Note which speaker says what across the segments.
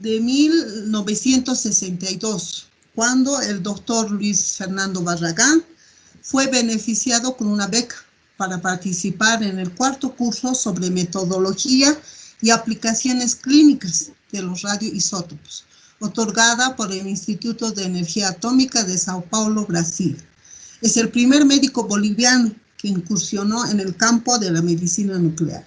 Speaker 1: de 1962, cuando el doctor Luis Fernando Barragán fue beneficiado con una beca para participar en el cuarto curso sobre metodología y aplicaciones clínicas de los radioisótopos, otorgada por el Instituto de Energía Atómica de Sao Paulo, Brasil. Es el primer médico boliviano que incursionó en el campo de la medicina nuclear.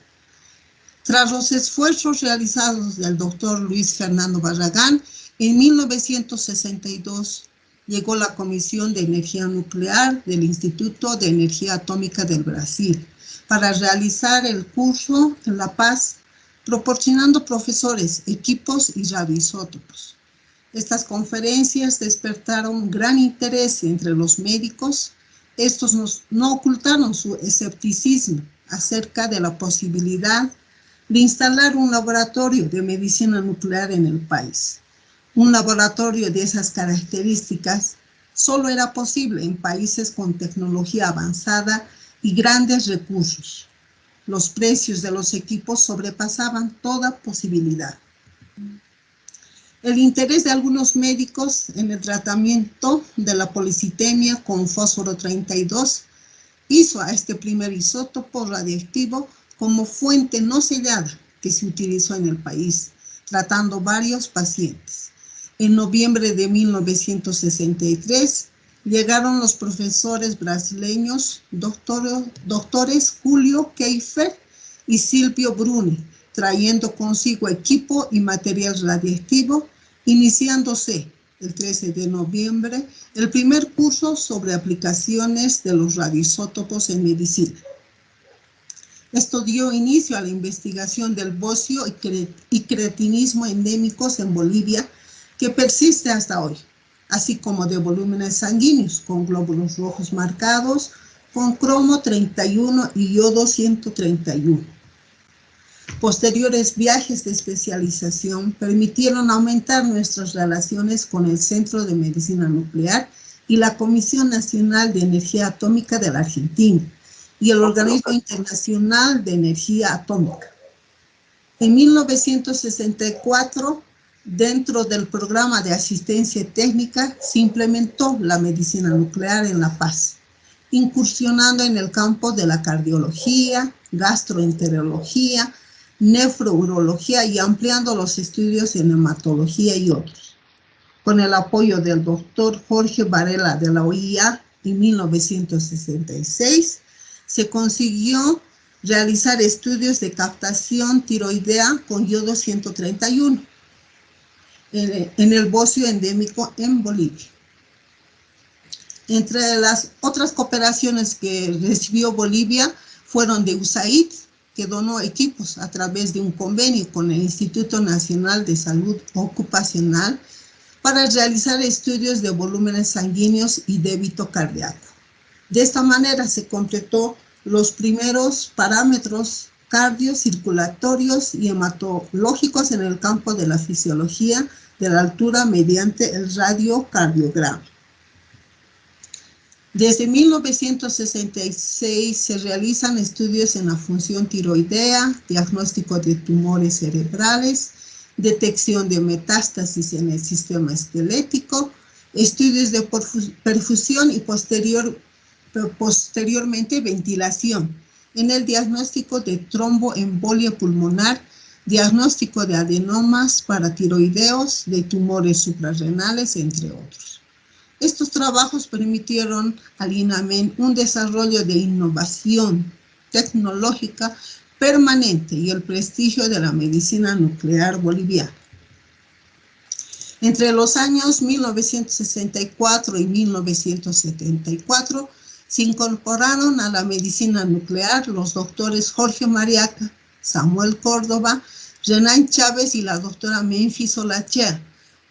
Speaker 1: Tras los esfuerzos realizados del doctor Luis Fernando Barragán, en 1962 llegó la Comisión de Energía Nuclear del Instituto de Energía Atómica del Brasil para realizar el curso en La Paz, proporcionando profesores, equipos y radioisótopos. Estas conferencias despertaron gran interés entre los médicos. Estos no ocultaron su escepticismo acerca de la posibilidad de instalar un laboratorio de medicina nuclear en el país. Un laboratorio de esas características solo era posible en países con tecnología avanzada y grandes recursos. Los precios de los equipos sobrepasaban toda posibilidad. El interés de algunos médicos en el tratamiento de la policitemia con fósforo 32 hizo a este primer isótopo radiactivo como fuente no sellada que se utilizó en el país, tratando varios pacientes. En noviembre de 1963 llegaron los profesores brasileños doctores Julio Keifer y Silvio Bruni, trayendo consigo equipo y material radiactivo, iniciándose el 13 de noviembre el primer curso sobre aplicaciones de los radioisótopos en medicina. Esto dio inicio a la investigación del bocio y cretinismo endémicos en Bolivia, que persiste hasta hoy, así como de volúmenes sanguíneos con glóbulos rojos marcados con cromo 31 y yodo 131. Posteriores viajes de especialización permitieron aumentar nuestras relaciones con el Centro de Medicina Nuclear y la Comisión Nacional de Energía Atómica de la Argentina y el Organismo Internacional de Energía Atómica. En 1964, dentro del programa de asistencia técnica, se implementó la medicina nuclear en La Paz, incursionando en el campo de la cardiología, gastroenterología, nefrourología y ampliando los estudios en hematología y otros. Con el apoyo del doctor Jorge Varela de la OIA en 1966, se consiguió realizar estudios de captación tiroidea con yodo 131 en el bocio endémico en Bolivia. Entre las otras cooperaciones que recibió Bolivia fueron de USAID, que donó equipos a través de un convenio con el Instituto Nacional de Salud Ocupacional para realizar estudios de volúmenes sanguíneos y débito cardíaco. De esta manera se completó los primeros parámetros cardiocirculatorios y hematológicos en el campo de la fisiología de la altura mediante el radiocardiograma. Desde 1966 se realizan estudios en la función tiroidea, diagnóstico de tumores cerebrales, detección de metástasis en el sistema esquelético, estudios de perfusión y posteriormente ventilación, en el diagnóstico de tromboembolia pulmonar, diagnóstico de adenomas paratiroideos, de tumores suprarrenales, entre otros. Estos trabajos permitieron al INAMEN un desarrollo de innovación tecnológica permanente y el prestigio de la medicina nuclear boliviana. Entre los años 1964 y 1974 se incorporaron a la medicina nuclear los doctores Jorge Mariaca, Samuel Córdoba, Renan Chávez y la doctora Memphis Olachea,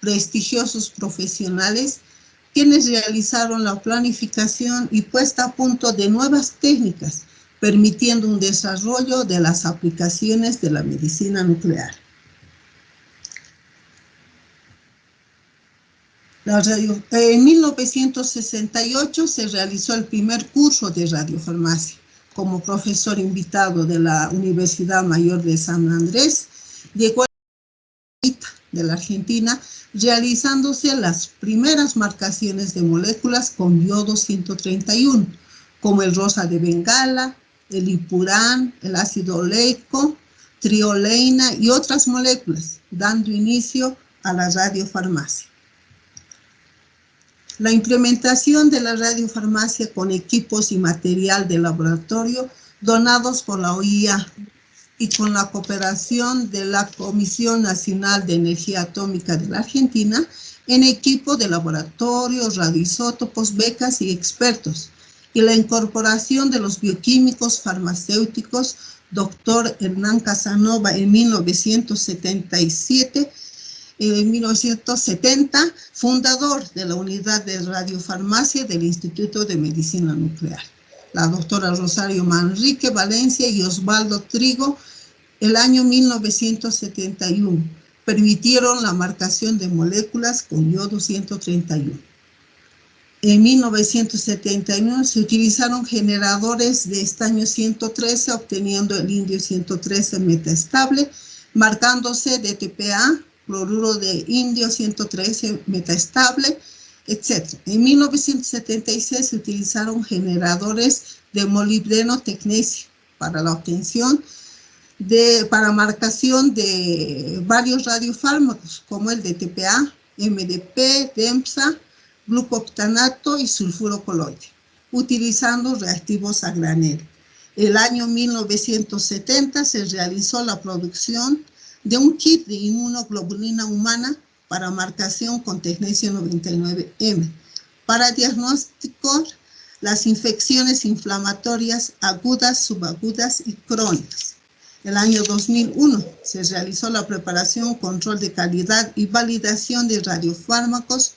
Speaker 1: prestigiosos profesionales quienes realizaron la planificación y puesta a punto de nuevas técnicas, permitiendo un desarrollo de las aplicaciones de la medicina nuclear. En 1968 se realizó el primer curso de radiofarmacia como profesor invitado de la Universidad Mayor de San Andrés. Llegó de la Argentina, realizándose las primeras marcaciones de moléculas con yodo 131, como el rosa de Bengala, el ipurán, el ácido oleico, trioleina y otras moléculas, dando inicio a la radiofarmacia. La implementación de la radiofarmacia con equipos y material de laboratorio donados por la OIA y con la cooperación de la Comisión Nacional de Energía Atómica de la Argentina en equipo de laboratorios, radioisótopos, becas y expertos, y la incorporación de los bioquímicos farmacéuticos, doctor Hernán Casanova en 1977, en 1970, fundador de la unidad de radiofarmacia del Instituto de Medicina Nuclear. La doctora Rosario Manrique Valencia y Osvaldo Trigo, el año 1971, permitieron la marcación de moléculas con yodo 131. En 1971 se utilizaron generadores de estaño 113, obteniendo el indio 113 metaestable, marcándose DTPA, cloruro de indio 113 metaestable, etc. En 1976 se utilizaron generadores de molibdeno tecnecio para la obtención para marcación de varios radiofármacos, como el DTPA, MDP, DEMSA, glucoptanato y sulfuro coloide, utilizando reactivos a granel. El año 1970 se realizó la producción de un kit de inmunoglobulina humana para marcación con tecnecio 99M, para diagnosticar las infecciones inflamatorias agudas, subagudas y crónicas. El año 2001 se realizó la preparación, control de calidad y validación de radiofármacos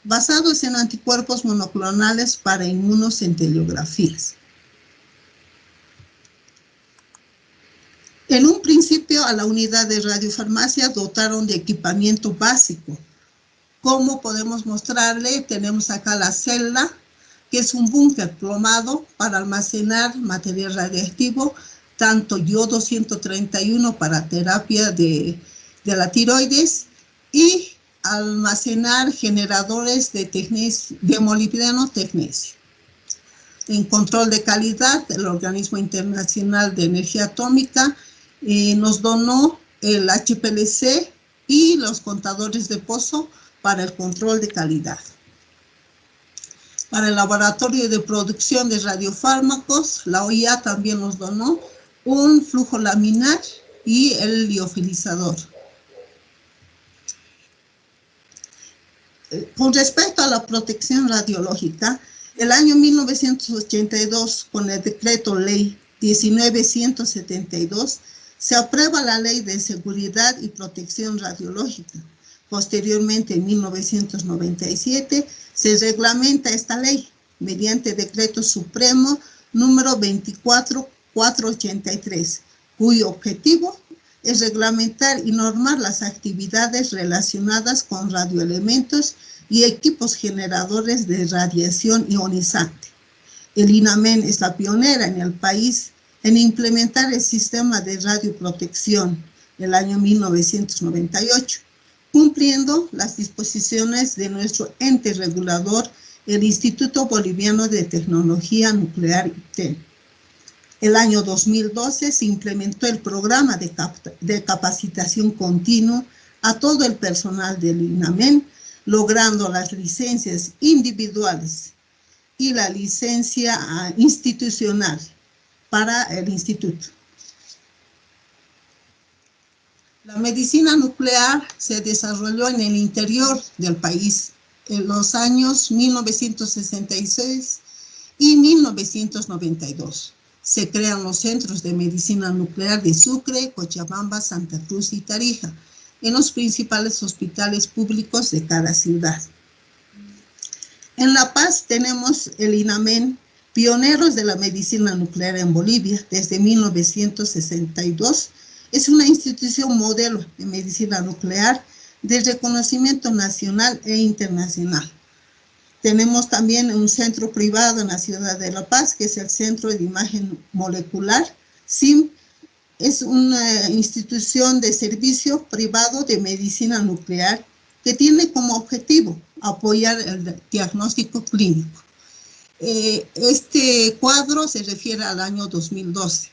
Speaker 1: basados en anticuerpos monoclonales para inmunocentelografías. En un principio, a la unidad de radiofarmacia dotaron de equipamiento básico. Como podemos mostrarle, tenemos acá la celda, que es un búnker plomado para almacenar material radiactivo, tanto yodo 131 para terapia de la tiroides y almacenar generadores de molibdeno tecnecio. En control de calidad, el Organismo Internacional de Energía Atómica nos donó el HPLC y los contadores de pozo para el control de calidad. Para el laboratorio de producción de radiofármacos, la OIA también nos donó un flujo laminar y el liofilizador. Con respecto a la protección radiológica, el año 1982, con el decreto ley 19172, se aprueba la Ley de Seguridad y Protección Radiológica. Posteriormente, en 1997, se reglamenta esta ley mediante Decreto Supremo número 24483, cuyo objetivo es reglamentar y normar las actividades relacionadas con radioelementos y equipos generadores de radiación ionizante. El INAMEN es la pionera en el país en implementar el sistema de radioprotección el año 1998, cumpliendo las disposiciones de nuestro ente regulador, el Instituto Boliviano de Tecnología Nuclear ITEN. El año 2012 se implementó el programa de capacitación continua a todo el personal del INAMEN, logrando las licencias individuales y la licencia institucional para el instituto. La medicina nuclear se desarrolló en el interior del país en los años 1966 y 1992. Se crean los centros de medicina nuclear de Sucre, Cochabamba, Santa Cruz y Tarija, en los principales hospitales públicos de cada ciudad. En La Paz tenemos el INAMEN, pioneros de la medicina nuclear en Bolivia desde 1962. Es una institución modelo de medicina nuclear de reconocimiento nacional e internacional. Tenemos también un centro privado en la ciudad de La Paz, que es el Centro de Imagen Molecular, CIM, es una institución de servicio privado de medicina nuclear que tiene como objetivo apoyar el diagnóstico clínico. Este cuadro se refiere al año 2012.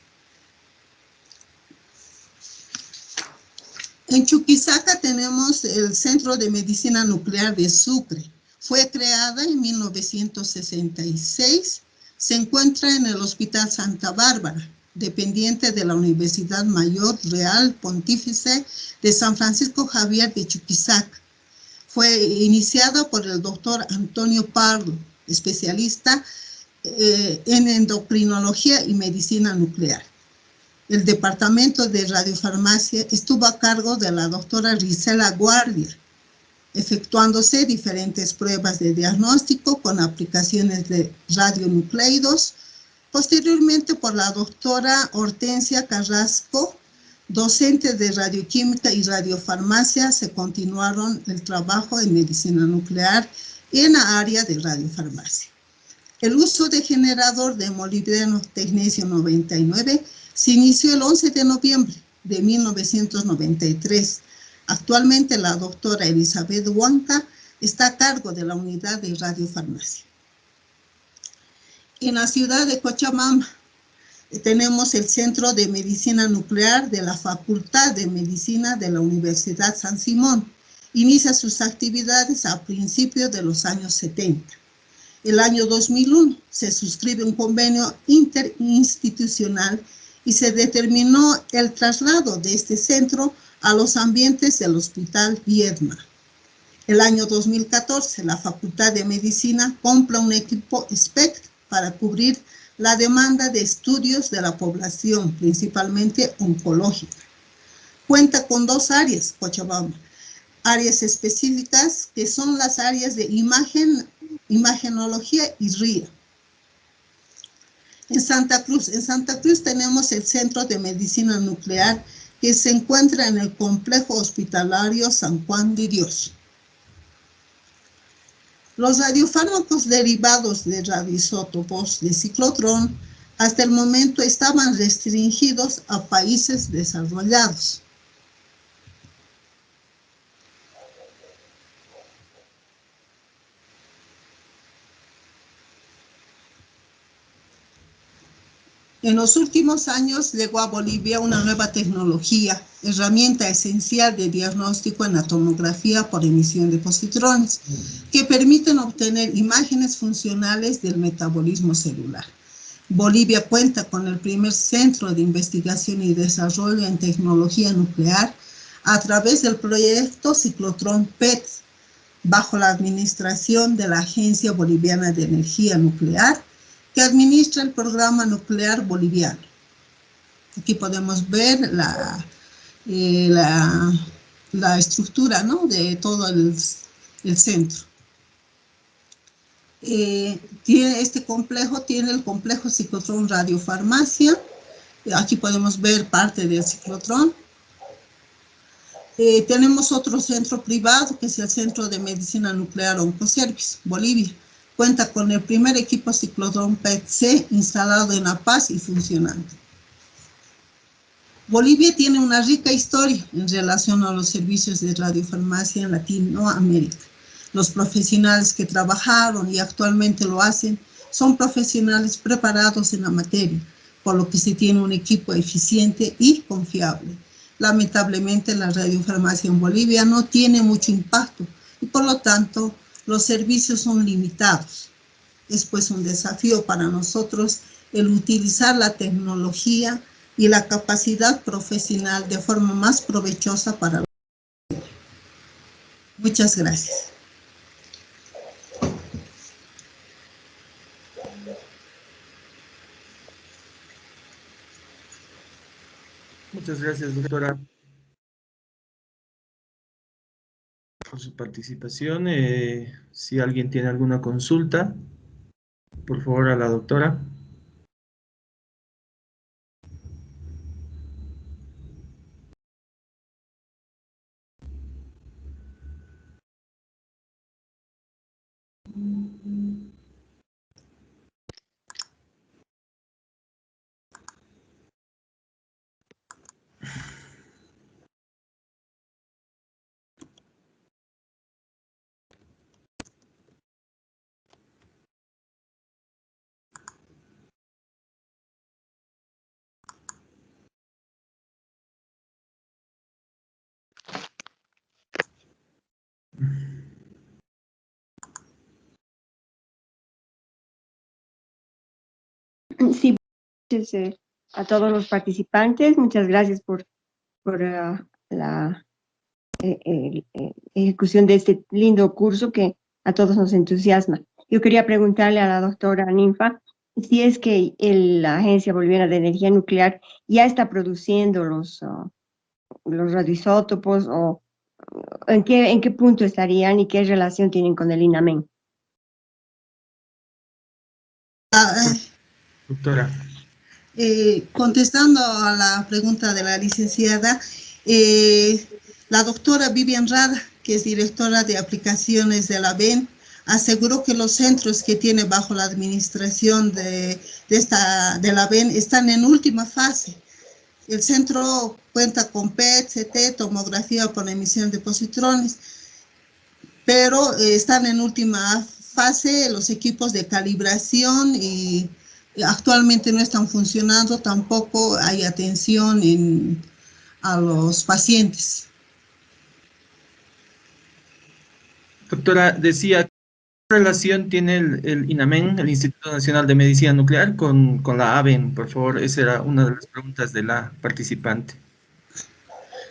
Speaker 1: En Chuquisaca tenemos el Centro de Medicina Nuclear de Sucre. Fue creada en 1966. Se encuentra en el Hospital Santa Bárbara, dependiente de la Universidad Mayor Real Pontífice de San Francisco Javier de Chuquisaca. Fue iniciada por el doctor Antonio Pardo, especialista en endocrinología y medicina nuclear. El departamento de radiofarmacia estuvo a cargo de la doctora Gisela Guardia, efectuándose diferentes pruebas de diagnóstico con aplicaciones de radionucleidos. Posteriormente por la doctora Hortensia Carrasco, docente de radioquímica y radiofarmacia, se continuaron el trabajo en medicina nuclear y en la área de radiofarmacia. El uso de generador de molibdeno tecnecio 99 se inició el 11 de noviembre de 1993. Actualmente la doctora Elizabeth Huanca está a cargo de la unidad de radiofarmacia. En la ciudad de Cochabamba tenemos el Centro de Medicina Nuclear de la Facultad de Medicina de la Universidad San Simón. Inicia sus actividades a principios de los años 70. El año 2001 se suscribe un convenio interinstitucional y se determinó el traslado de este centro a los ambientes del Hospital Viedma. El año 2014, la Facultad de Medicina compra un equipo SPECT para cubrir la demanda de estudios de la población, principalmente oncológica. Cuenta con dos áreas, Cochabamba, áreas específicas que son las áreas de imagenología y RIA. En Santa Cruz tenemos el Centro de Medicina Nuclear que se encuentra en el complejo hospitalario San Juan de Dios. Los radiofármacos derivados de radioisótopos de ciclotrón hasta el momento estaban restringidos a países desarrollados. En los últimos años llegó a Bolivia una nueva tecnología, herramienta esencial de diagnóstico en la tomografía por emisión de positrones, que permiten obtener imágenes funcionales del metabolismo celular. Bolivia cuenta con el primer centro de investigación y desarrollo en tecnología nuclear a través del proyecto Ciclotrón PET, bajo la administración de la Agencia Boliviana de Energía Nuclear, que administra el programa nuclear boliviano. Aquí podemos ver la estructura, ¿no?, de todo el centro. Este complejo tiene el complejo ciclotrón radiofarmacia. Aquí podemos ver parte del ciclotrón. Tenemos otro centro privado, que es el Centro de Medicina Nuclear Oncoservice, Bolivia. Cuenta con el primer equipo ciclotrón PET-C instalado en La Paz y funcionando. Bolivia tiene una rica historia en relación a los servicios de radiofarmacia en Latinoamérica. Los profesionales que trabajaron y actualmente lo hacen son profesionales preparados en la materia, por lo que se tiene un equipo eficiente y confiable. Lamentablemente, la radiofarmacia en Bolivia no tiene mucho impacto y por lo tanto los servicios son limitados. Es pues un desafío para nosotros el utilizar la tecnología y la capacidad profesional de forma más provechosa para la sociedad. Muchas gracias.
Speaker 2: Muchas gracias, doctora, por su participación. Si alguien tiene alguna consulta, por favor, a la doctora.
Speaker 3: Sí, a todos los participantes, muchas gracias por la ejecución de este lindo curso que a todos nos entusiasma. Yo quería preguntarle a la doctora Ninfa si es que la Agencia Boliviana de Energía Nuclear ya está produciendo los radioisótopos, o en qué punto estarían y qué relación tienen con el INAMEN.
Speaker 2: Doctora.
Speaker 1: Contestando a la pregunta de la licenciada, la doctora Vivian Rada, que es directora de aplicaciones de la BEN, aseguró que los centros que tiene bajo la administración de la BEN están en última fase. El centro cuenta con PET, CT, tomografía por emisión de positrones, pero están en última fase los equipos de calibración y actualmente no están funcionando, tampoco hay atención a los pacientes.
Speaker 2: Doctora, decía, ¿qué relación tiene el INAMEN, el Instituto Nacional de Medicina Nuclear, con la ABEN? Por favor, esa era una de las preguntas de la participante.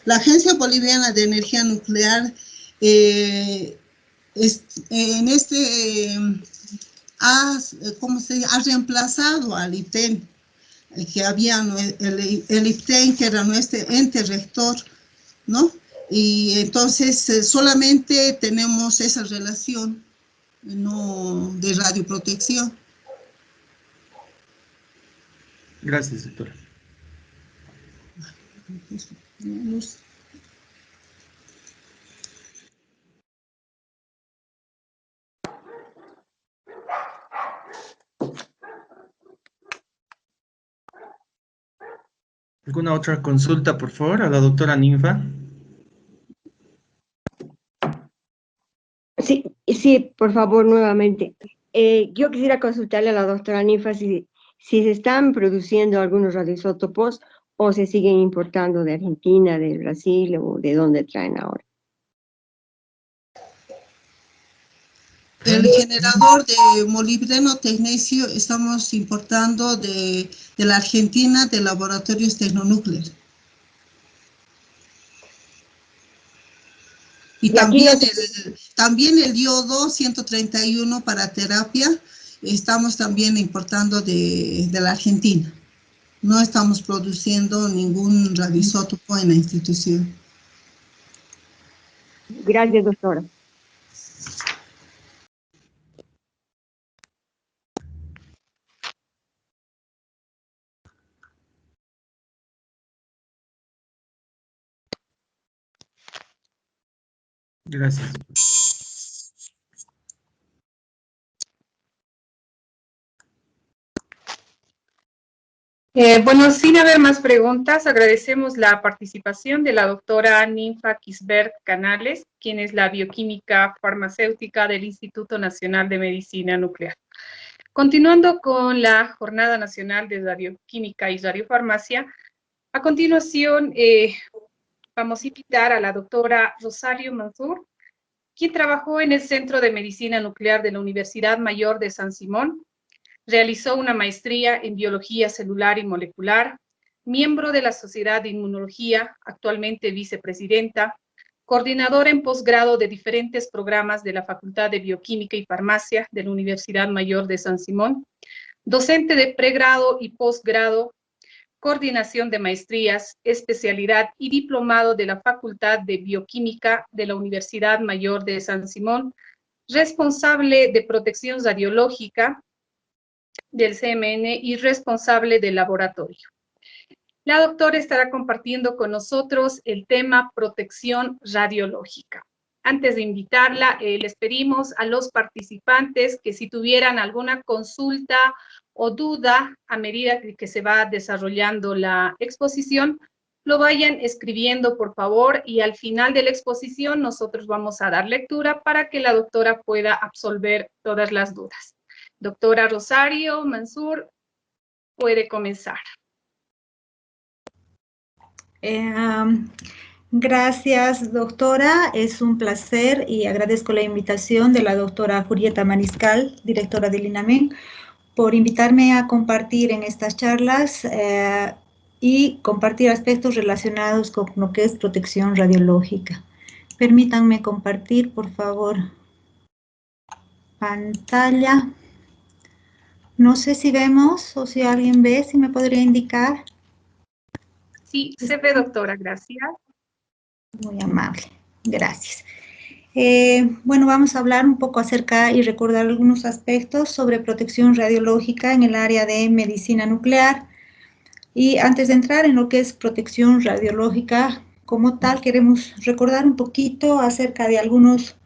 Speaker 1: La Agencia Boliviana de Energía Nuclear ha reemplazado al IPTEN, que había el IPTEN, que era nuestro ente rector, ¿no? Y entonces solamente tenemos esa relación, no de radioprotección.
Speaker 2: Gracias, doctora. ¿Alguna otra consulta, por favor, a la doctora Ninfa?
Speaker 3: Sí, por favor, nuevamente. Yo quisiera consultarle a la doctora Ninfa si se están produciendo algunos radioisótopos o se siguen importando de Argentina, de Brasil, o de dónde traen ahora.
Speaker 1: El generador de molibdeno tecnecio estamos importando de la Argentina, de Laboratorios Tecnonúcleos. Y también el iodo 131 para terapia, estamos también importando de la Argentina. No estamos produciendo ningún radioisótopo en la institución.
Speaker 3: Gracias, doctora.
Speaker 2: Gracias.
Speaker 4: Bueno, sin haber más preguntas, agradecemos la participación de la doctora Ninfa Quisbert Canales, quien es la bioquímica farmacéutica del Instituto Nacional de Medicina Nuclear. Continuando con la Jornada Nacional de Radioquímica y Radiofarmacia, a continuación vamos a invitar a la doctora Rosario Mansur, quien trabajó en el Centro de Medicina Nuclear de la Universidad Mayor de San Simón. Realizó una maestría en Biología Celular y Molecular, miembro de la Sociedad de Inmunología, actualmente vicepresidenta, coordinadora en posgrado de diferentes programas de la Facultad de Bioquímica y Farmacia de la Universidad Mayor de San Simón, docente de pregrado y posgrado, coordinación de maestrías, especialidad y diplomado de la Facultad de Bioquímica de la Universidad Mayor de San Simón, responsable de protección radiológica del CMN y responsable del laboratorio. La doctora estará compartiendo con nosotros el tema protección radiológica. Antes de invitarla, les pedimos a los participantes que si tuvieran alguna consulta o duda a medida que se va desarrollando la exposición, lo vayan escribiendo, por favor, y al final de la exposición nosotros vamos a dar lectura para que la doctora pueda absolver todas las dudas. Doctora Rosario Mansur, puede comenzar.
Speaker 5: Gracias, doctora. Es un placer y agradezco la invitación de la doctora Julieta Mariscal, directora del INAMEN. por invitarme a compartir en estas charlas y compartir aspectos relacionados con lo que es protección radiológica. Permítanme compartir, por favor, pantalla. No sé si vemos o si alguien ve, si me podría indicar.
Speaker 4: Sí, se ve, doctora, gracias.
Speaker 5: Muy amable, gracias. Bueno, vamos a hablar un poco acerca y recordar algunos aspectos sobre protección radiológica en el área de medicina nuclear. Y antes de entrar en lo que es protección radiológica como tal, queremos recordar un poquito acerca de algunos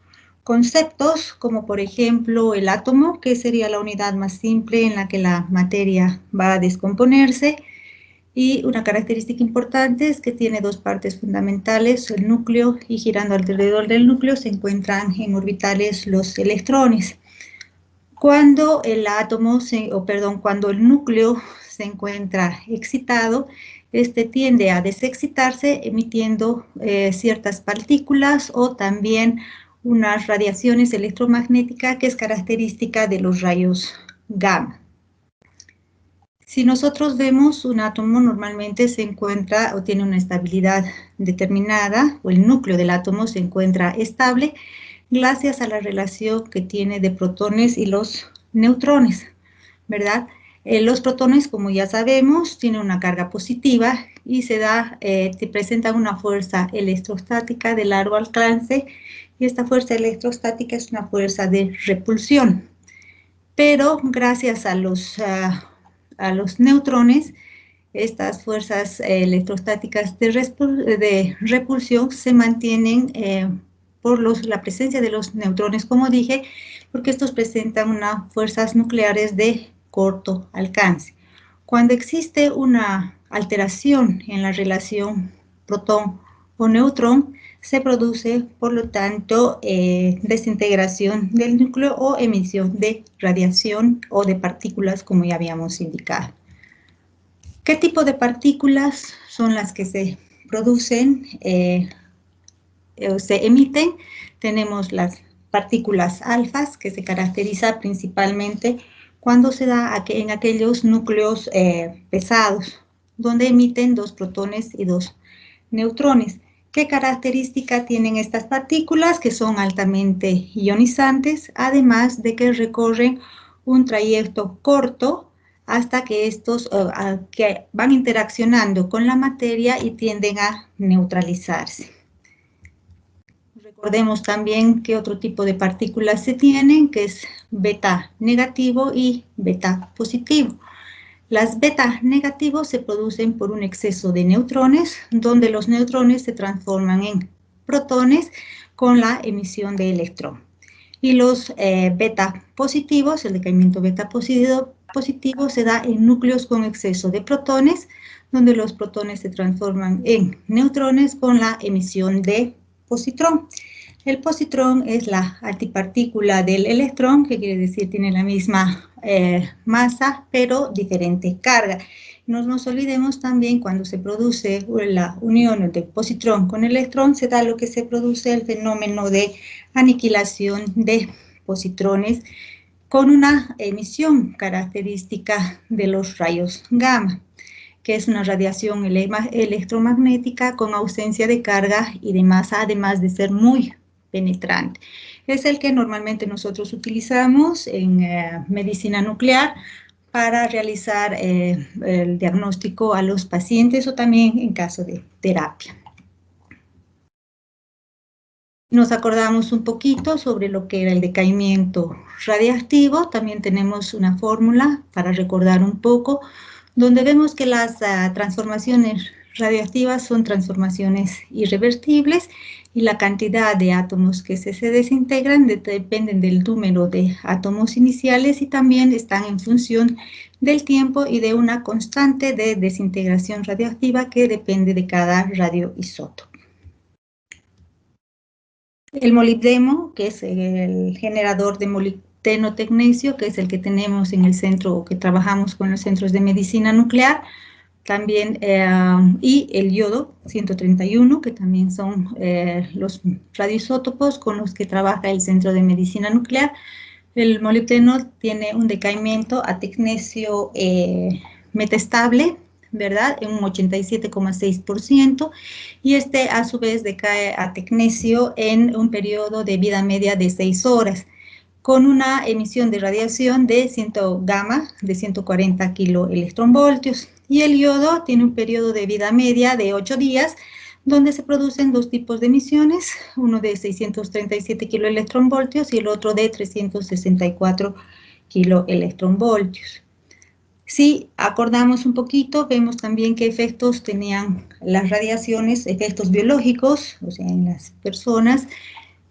Speaker 5: conceptos, como por ejemplo el átomo, que sería la unidad más simple en la que la materia va a descomponerse. Y una característica importante es que tiene dos partes fundamentales, el núcleo, y girando alrededor del núcleo se encuentran en orbitales los electrones. Cuando el cuando el núcleo se encuentra excitado, este tiende a desexcitarse emitiendo ciertas partículas o también unas radiaciones electromagnéticas que es característica de los rayos gamma. Si nosotros vemos un átomo, normalmente se encuentra o tiene una estabilidad determinada, o el núcleo del átomo se encuentra estable, gracias a la relación que tiene de protones y los neutrones, ¿verdad? Los protones, como ya sabemos, tienen una carga positiva y te presentan una fuerza electrostática de largo alcance, y esta fuerza electrostática es una fuerza de repulsión. Pero gracias a los neutrones, estas fuerzas electrostáticas de repulsión se mantienen por la presencia de los neutrones, como dije, porque estos presentan unas fuerzas nucleares de corto alcance. Cuando existe una alteración en la relación protón o neutrón, se produce, por lo tanto, desintegración del núcleo o emisión de radiación o de partículas, como ya habíamos indicado. ¿Qué tipo de partículas son las que se producen o se emiten? Tenemos las partículas alfas, que se caracteriza principalmente cuando se da en aquellos núcleos pesados, donde emiten 2 protones y 2 neutrones. ¿Qué característica tienen estas partículas? Que son altamente ionizantes, además de que recorren un trayecto corto hasta que estos que van interaccionando con la materia y tienden a neutralizarse. Recordemos también qué otro tipo de partículas se tienen, que es beta negativo y beta positivo. Las beta negativos se producen por un exceso de neutrones, donde los neutrones se transforman en protones con la emisión de electrón. Y los beta positivos, el decaimiento beta positivo se da en núcleos con exceso de protones, donde los protones se transforman en neutrones con la emisión de positrón. El positrón es la antipartícula del electrón, que quiere decir tiene la misma masa, pero diferente carga. No nos olvidemos también cuando se produce la unión del positrón con electrón, se da lo que se produce el fenómeno de aniquilación de positrones con una emisión característica de los rayos gamma, que es una radiación electromagnética con ausencia de carga y de masa, además de ser muy penetrante. Es el que normalmente nosotros utilizamos en medicina nuclear para realizar el diagnóstico a los pacientes o también en caso de terapia. Nos acordamos un poquito sobre lo que era el decaimiento radiactivo. También tenemos una fórmula para recordar un poco, donde vemos que las transformaciones radiactivas son transformaciones irreversibles y la cantidad de átomos que se desintegran dependen del número de átomos iniciales y también están en función del tiempo y de una constante de desintegración radiactiva que depende de cada radioisótopo. El molibdeno, que es el generador de molibdeno tecnecio, que es el que tenemos en el centro o que trabajamos con los centros de medicina nuclear, también, y el yodo 131, que también son los radioisótopos con los que trabaja el Centro de Medicina Nuclear. El molibdeno tiene un decaimiento a tecnecio metastable, ¿verdad? En un 87,6%, y este a su vez decae a tecnecio en un periodo de vida media de 6 horas, con una emisión de radiación de 100 gamma de 140 kiloelectronvoltios. Y el yodo tiene un periodo de vida media de 8 días, donde se producen dos tipos de emisiones, uno de 637 kiloelectronvoltios y el otro de 364 kiloelectronvoltios. Si acordamos un poquito, vemos también qué efectos tenían las radiaciones, efectos biológicos, o sea, en las personas.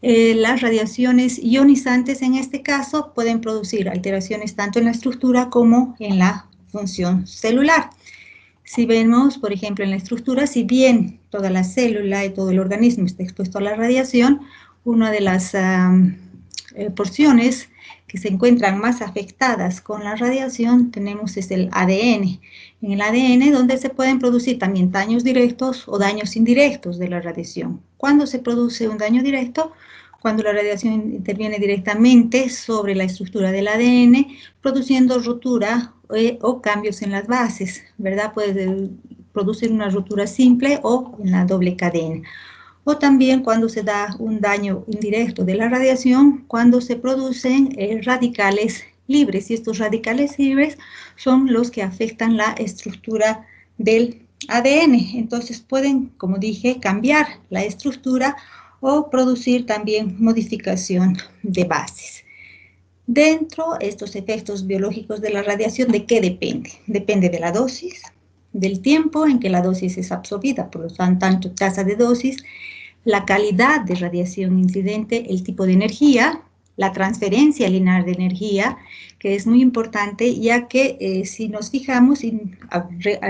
Speaker 5: Las radiaciones ionizantes, en este caso, pueden producir alteraciones tanto en la estructura como en la función celular. Si vemos, por ejemplo, en la estructura, si bien toda la célula y todo el organismo está expuesto a la radiación, una de las porciones que se encuentran más afectadas con la radiación tenemos es el ADN. En el ADN, donde se pueden producir también daños directos o daños indirectos de la radiación. ¿Cuándo se produce un daño directo? Cuando la radiación interviene directamente sobre la estructura del ADN, produciendo rotura o cambios en las bases, ¿verdad? Puede producir una rotura simple o en la doble cadena. O también cuando se da un daño indirecto de la radiación, cuando se producen radicales libres, y estos radicales libres son los que afectan la estructura del ADN. Entonces pueden, como dije, cambiar la estructura o producir también modificación de bases. Dentro de estos efectos biológicos de la radiación, ¿de qué depende? Depende de la dosis, del tiempo en que la dosis es absorbida, por lo tanto, tasa de dosis, la calidad de radiación incidente, el tipo de energía, la transferencia lineal de energía, que es muy importante, ya que si nos fijamos y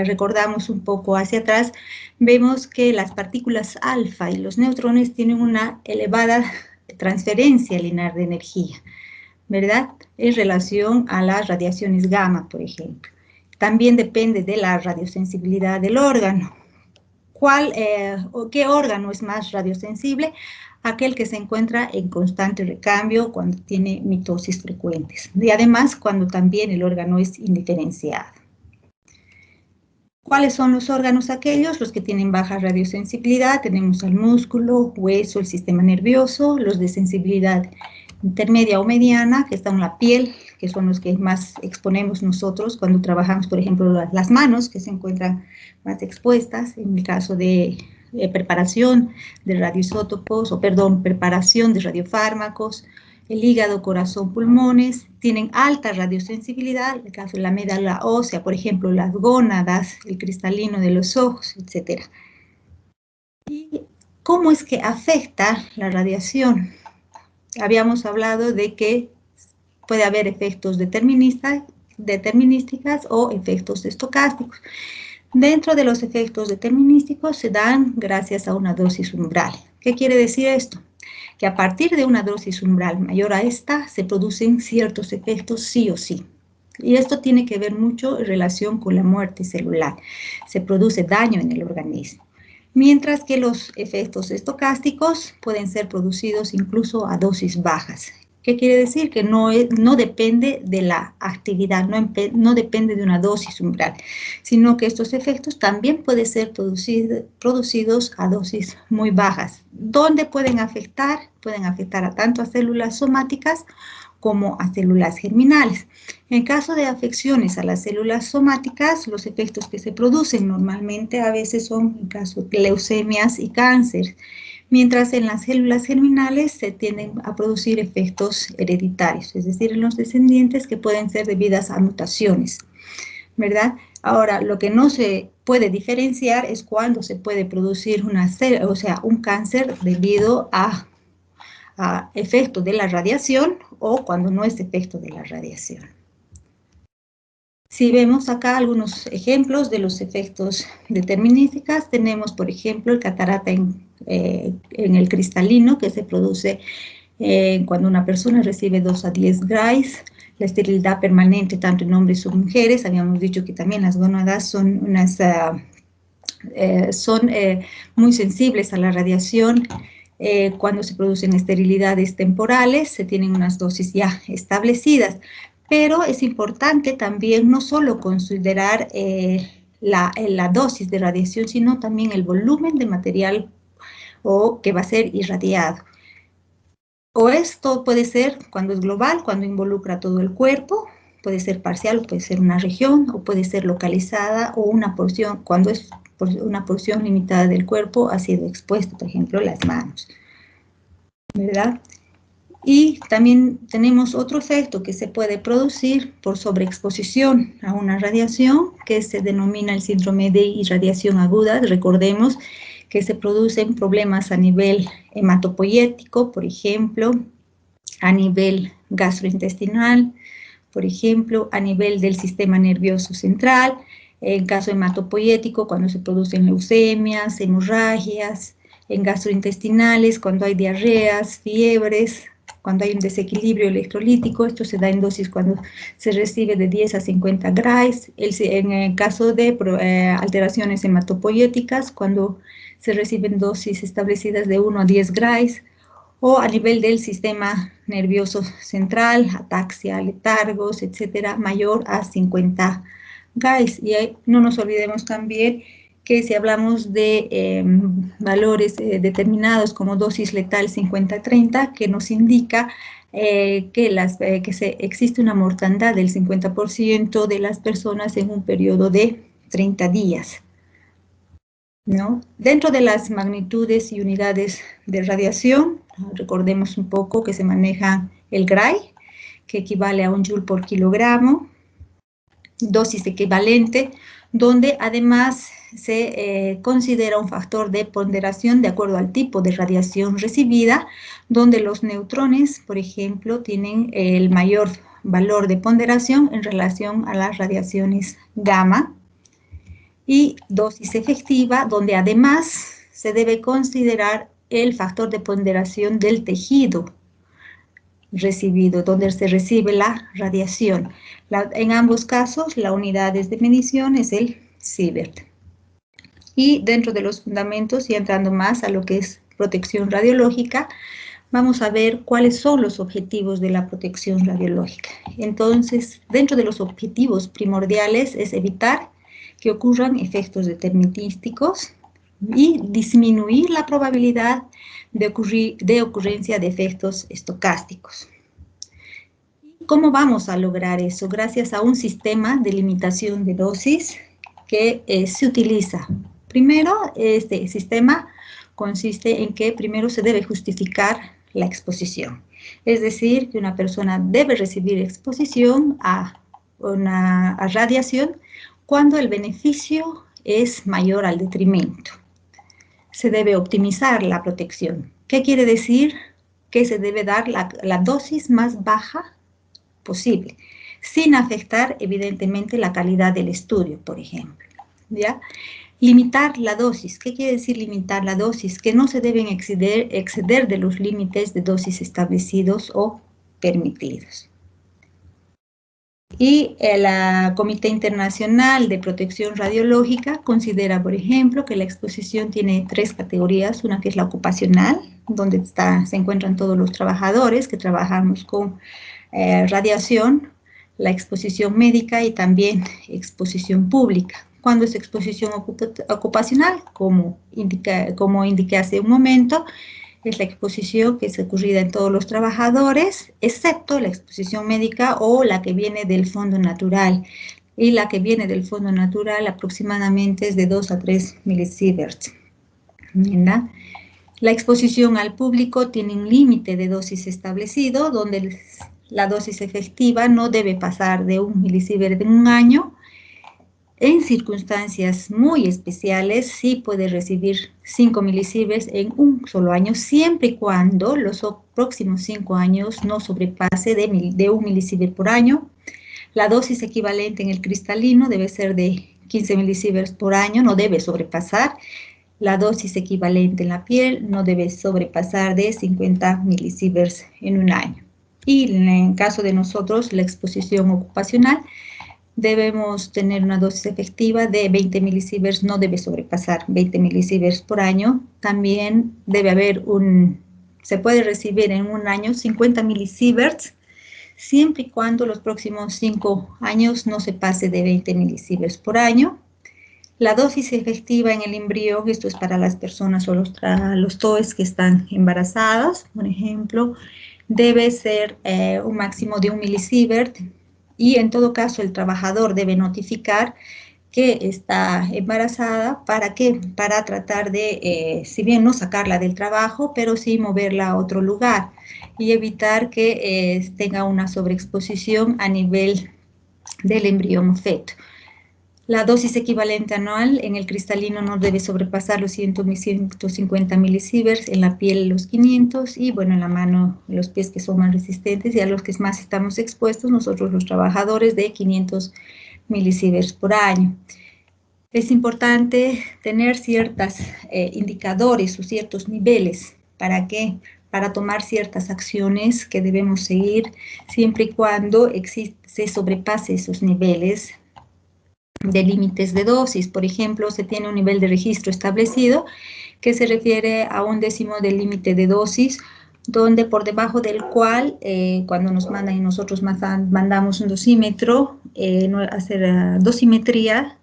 Speaker 5: recordamos un poco hacia atrás, vemos que las partículas alfa y los neutrones tienen una elevada transferencia lineal de energía, ¿verdad? En relación a las radiaciones gamma, por ejemplo. También depende de la radiosensibilidad del órgano. ¿Qué órgano es más radiosensible? Aquel que se encuentra en constante recambio cuando tiene mitosis frecuentes. Y además cuando también el órgano es indiferenciado. ¿Cuáles son los órganos aquellos? Los que tienen baja radiosensibilidad. Tenemos al músculo, hueso, el sistema nervioso. Los de sensibilidad intermedia o mediana, que están en la piel, que son los que más exponemos nosotros cuando trabajamos, por ejemplo, las manos, que se encuentran más expuestas, en el caso de preparación de radioisótopos, preparación de radiofármacos, el hígado, corazón, pulmones, tienen alta radiosensibilidad, en el caso de la médula ósea, por ejemplo, las gónadas, el cristalino de los ojos, etc. ¿Y cómo es que afecta la radiación? Habíamos hablado de que puede haber efectos deterministicas o efectos estocásticos. Dentro de los efectos determinísticos se dan gracias a una dosis umbral. ¿Qué quiere decir esto? Que a partir de una dosis umbral mayor a esta se producen ciertos efectos sí o sí. Y esto tiene que ver mucho en relación con la muerte celular. Se produce daño en el organismo. Mientras que los efectos estocásticos pueden ser producidos incluso a dosis bajas. ¿Qué quiere decir? Que no depende de la actividad, no depende de una dosis umbral, sino que estos efectos también pueden ser producidos a dosis muy bajas. ¿Dónde pueden afectar? Pueden afectar tanto a células somáticas como a células germinales. En caso de afecciones a las células somáticas, los efectos que se producen normalmente a veces son en caso de leucemias y cáncer, mientras en las células germinales se tienden a producir efectos hereditarios, es decir, en los descendientes que pueden ser debidas a mutaciones, ¿verdad? Ahora, lo que no se puede diferenciar es cuando se puede producir un cáncer debido a efecto de la radiación o cuando no es efecto de la radiación. Si vemos acá algunos ejemplos de los efectos determinísticos, tenemos por ejemplo el catarata en el cristalino que se produce cuando una persona recibe 2 a 10 grays, la esterilidad permanente tanto en hombres como mujeres. Habíamos dicho que también las gónadas son muy sensibles a la radiación. Cuando se producen esterilidades temporales, se tienen unas dosis ya establecidas. Pero es importante también no solo considerar la dosis de radiación, sino también el volumen de material que va a ser irradiado. O esto puede ser cuando es global, cuando involucra todo el cuerpo, puede ser parcial, o puede ser una región, o puede ser localizada, o una porción, cuando es una porción limitada del cuerpo ha sido expuesto, por ejemplo, las manos, ¿verdad? Y también tenemos otro efecto que se puede producir por sobreexposición a una radiación, que se denomina el síndrome de irradiación aguda. Recordemos que se producen problemas a nivel hematopoyético, por ejemplo, a nivel gastrointestinal, por ejemplo, a nivel del sistema nervioso central, en caso hematopoyético, cuando se producen leucemias, hemorragias, en gastrointestinales, cuando hay diarreas, fiebres, cuando hay un desequilibrio electrolítico. Esto se da en dosis cuando se recibe de 10 a 50 grays. En el caso de alteraciones hematopoyéticas, cuando se reciben dosis establecidas de 1 a 10 grays, o a nivel del sistema nervioso central, ataxia, letargos, etcétera, mayor a 50 grays. Y no nos olvidemos también que si hablamos de valores determinados como dosis letal 50-30, que nos indica que existe una mortandad del 50% de las personas en un periodo de 30 días. ¿No? Dentro de las magnitudes y unidades de radiación, recordemos un poco que se maneja el Gray, que equivale a 1 joule por kilogramo, dosis equivalente, donde además se considera un factor de ponderación de acuerdo al tipo de radiación recibida, donde los neutrones, por ejemplo, tienen el mayor valor de ponderación en relación a las radiaciones gamma, y dosis efectiva, donde además se debe considerar el factor de ponderación del tejido recibido, donde se recibe la radiación. En ambos casos, la unidad de medición es el sievert. Y dentro de los fundamentos, y entrando más a lo que es protección radiológica, vamos a ver cuáles son los objetivos de la protección radiológica. Entonces, dentro de los objetivos primordiales es evitar que ocurran efectos determinísticos y disminuir la probabilidad de ocurrencia de efectos estocásticos. ¿Cómo vamos a lograr eso? Gracias a un sistema de limitación de dosis que se utiliza. Primero, este sistema consiste en que primero se debe justificar la exposición. Es decir, que una persona debe recibir exposición a radiación cuando el beneficio es mayor al detrimento. Se debe optimizar la protección. ¿Qué quiere decir? Que se debe dar la dosis más baja posible, sin afectar evidentemente la calidad del estudio, por ejemplo, ¿ya? Limitar la dosis. ¿Qué quiere decir limitar la dosis? Que no se deben exceder de los límites de dosis establecidos o permitidos. Y el Comité Internacional de Protección Radiológica considera, por ejemplo, que la exposición tiene 3 categorías. Una que es la ocupacional, donde se encuentran todos los trabajadores que trabajamos con radiación, la exposición médica y también exposición pública. Cuando es exposición ocupacional, como indiqué hace un momento, es la exposición que es ocurrida en todos los trabajadores, excepto la exposición médica o la que viene del fondo natural. Y la que viene del fondo natural aproximadamente es de 2 a 3 milisieverts. ¿Verdad? La exposición al público tiene un límite de dosis establecido, donde la dosis efectiva no debe pasar de 1 milisievert en un año. En circunstancias muy especiales, sí puede recibir 5 milisieverts en un solo año, siempre y cuando los próximos 5 años no sobrepase de 1 milisievert por año. La dosis equivalente en el cristalino debe ser de 15 milisieverts por año, no debe sobrepasar. La dosis equivalente en la piel no debe sobrepasar de 50 milisieverts en un año. Y en el caso de nosotros, la exposición ocupacional debemos tener una dosis efectiva de 20 milisieverts, no debe sobrepasar 20 milisieverts por año. También debe haber se puede recibir en un año 50 milisieverts, siempre y cuando los próximos 5 años no se pase de 20 milisieverts por año. La dosis efectiva en el embrión, esto es para las personas o los TOEs que están embarazadas, por ejemplo, debe ser un máximo de 1 milisievert, y en todo caso el trabajador debe notificar que está embarazada. ¿Para qué? Para tratar de, si bien no sacarla del trabajo, pero sí moverla a otro lugar y evitar que tenga una sobreexposición a nivel del embrión feto. La dosis equivalente anual en el cristalino no debe sobrepasar los 150 milisieverts, en la piel los 500, y bueno, en la mano, los pies que son más resistentes y a los que más estamos expuestos, nosotros los trabajadores, de 500 milisieverts por año. Es importante tener ciertos indicadores o ciertos niveles. ¿Para qué? Para tomar ciertas acciones que debemos seguir siempre y cuando se sobrepase esos niveles de límites de dosis. Por ejemplo, se tiene un nivel de registro establecido que se refiere a 1/10 del límite de dosis, donde por debajo del cual, cuando nos mandan y nosotros mandamos un dosímetro, hacer dosimetría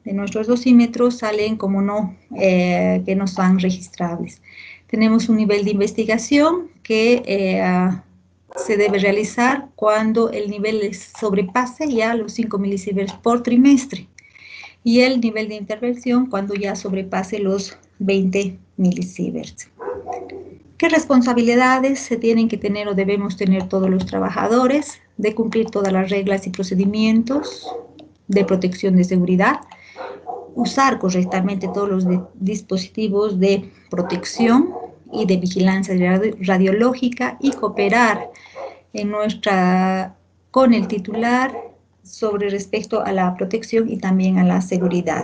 Speaker 5: de nuestros dosímetros, salen como que no son registrables. Tenemos un nivel de investigación que se debe realizar cuando el nivel sobrepase ya los 5 milisieverts por trimestre, y el nivel de intervención cuando ya sobrepase los 20 milisieverts. ¿Qué responsabilidades se tienen que tener o debemos tener todos los trabajadores? De cumplir todas las reglas y procedimientos de protección de seguridad, usar correctamente todos los dispositivos de protección y de vigilancia radiológica, y cooperar con el titular sobre respecto a la protección y también a la seguridad.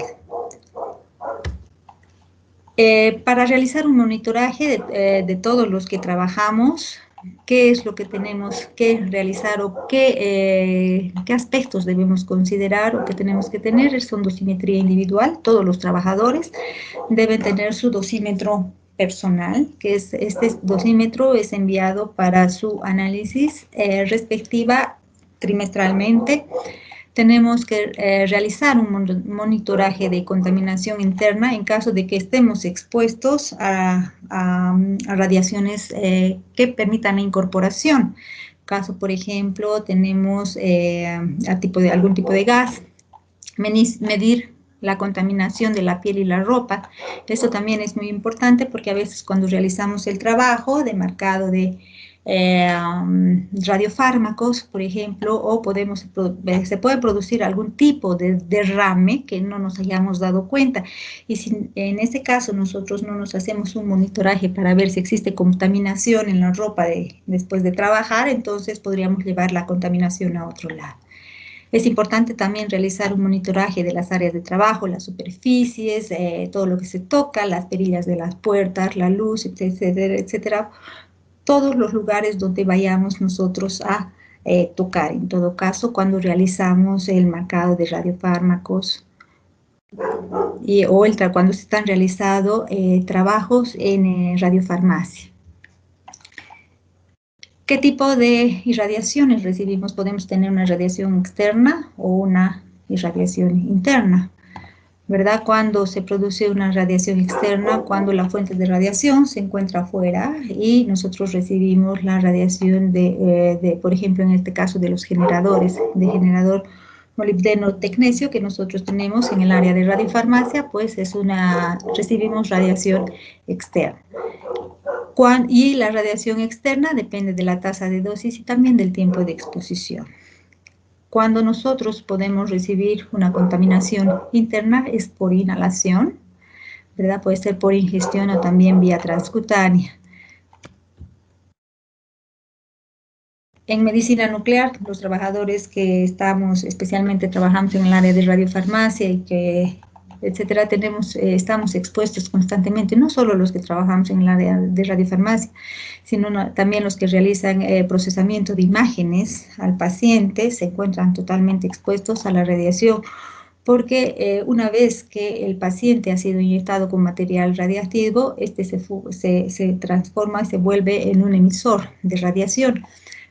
Speaker 5: Para realizar un monitoraje de todos los que trabajamos, qué es lo que tenemos que realizar o qué aspectos debemos considerar o que tenemos que tener. Son dosimetría individual. Todos los trabajadores deben tener su dosímetro personal, que este dosímetro es enviado para su análisis respectiva trimestralmente. Tenemos que realizar un monitoraje de contaminación interna en caso de que estemos expuestos a radiaciones que permitan la incorporación. Caso, por ejemplo, tenemos algún tipo de gas, medir la contaminación de la piel y la ropa. Esto también es muy importante porque a veces cuando realizamos el trabajo de marcado de radiofármacos, por ejemplo, o se puede producir algún tipo de derrame que no nos hayamos dado cuenta, y si en este caso nosotros no nos hacemos un monitoraje para ver si existe contaminación en la ropa después de trabajar, entonces podríamos llevar la contaminación a otro lado. Es importante también realizar un monitoraje de las áreas de trabajo, las superficies, todo lo que se toca, las perillas de las puertas, la luz, etcétera, etcétera. Todos los lugares donde vayamos nosotros a tocar, en todo caso, cuando realizamos el marcado de radiofármacos cuando se están realizando trabajos en radiofarmacia. ¿Qué tipo de irradiaciones recibimos? Podemos tener una irradiación externa o una irradiación interna, ¿verdad? Cuando se produce una radiación externa, cuando la fuente de radiación se encuentra afuera y nosotros recibimos la radiación por ejemplo, en este caso de los generadores, de generador molibdeno-tecnecio que nosotros tenemos en el área de radiofarmacia, pues recibimos radiación externa. Y la radiación externa depende de la tasa de dosis y también del tiempo de exposición. Cuando nosotros podemos recibir una contaminación interna es por inhalación, ¿verdad? Puede ser por ingestión o también vía transcutánea. En medicina nuclear, los trabajadores que especialmente trabajamos en el área de radiofarmacia y que etcétera, estamos expuestos constantemente, no solo los que trabajamos en el área de radiofarmacia, sino también los que realizan procesamiento de imágenes al paciente, se encuentran totalmente expuestos a la radiación, porque una vez que el paciente ha sido inyectado con material radiactivo, este se transforma y se vuelve en un emisor de radiación,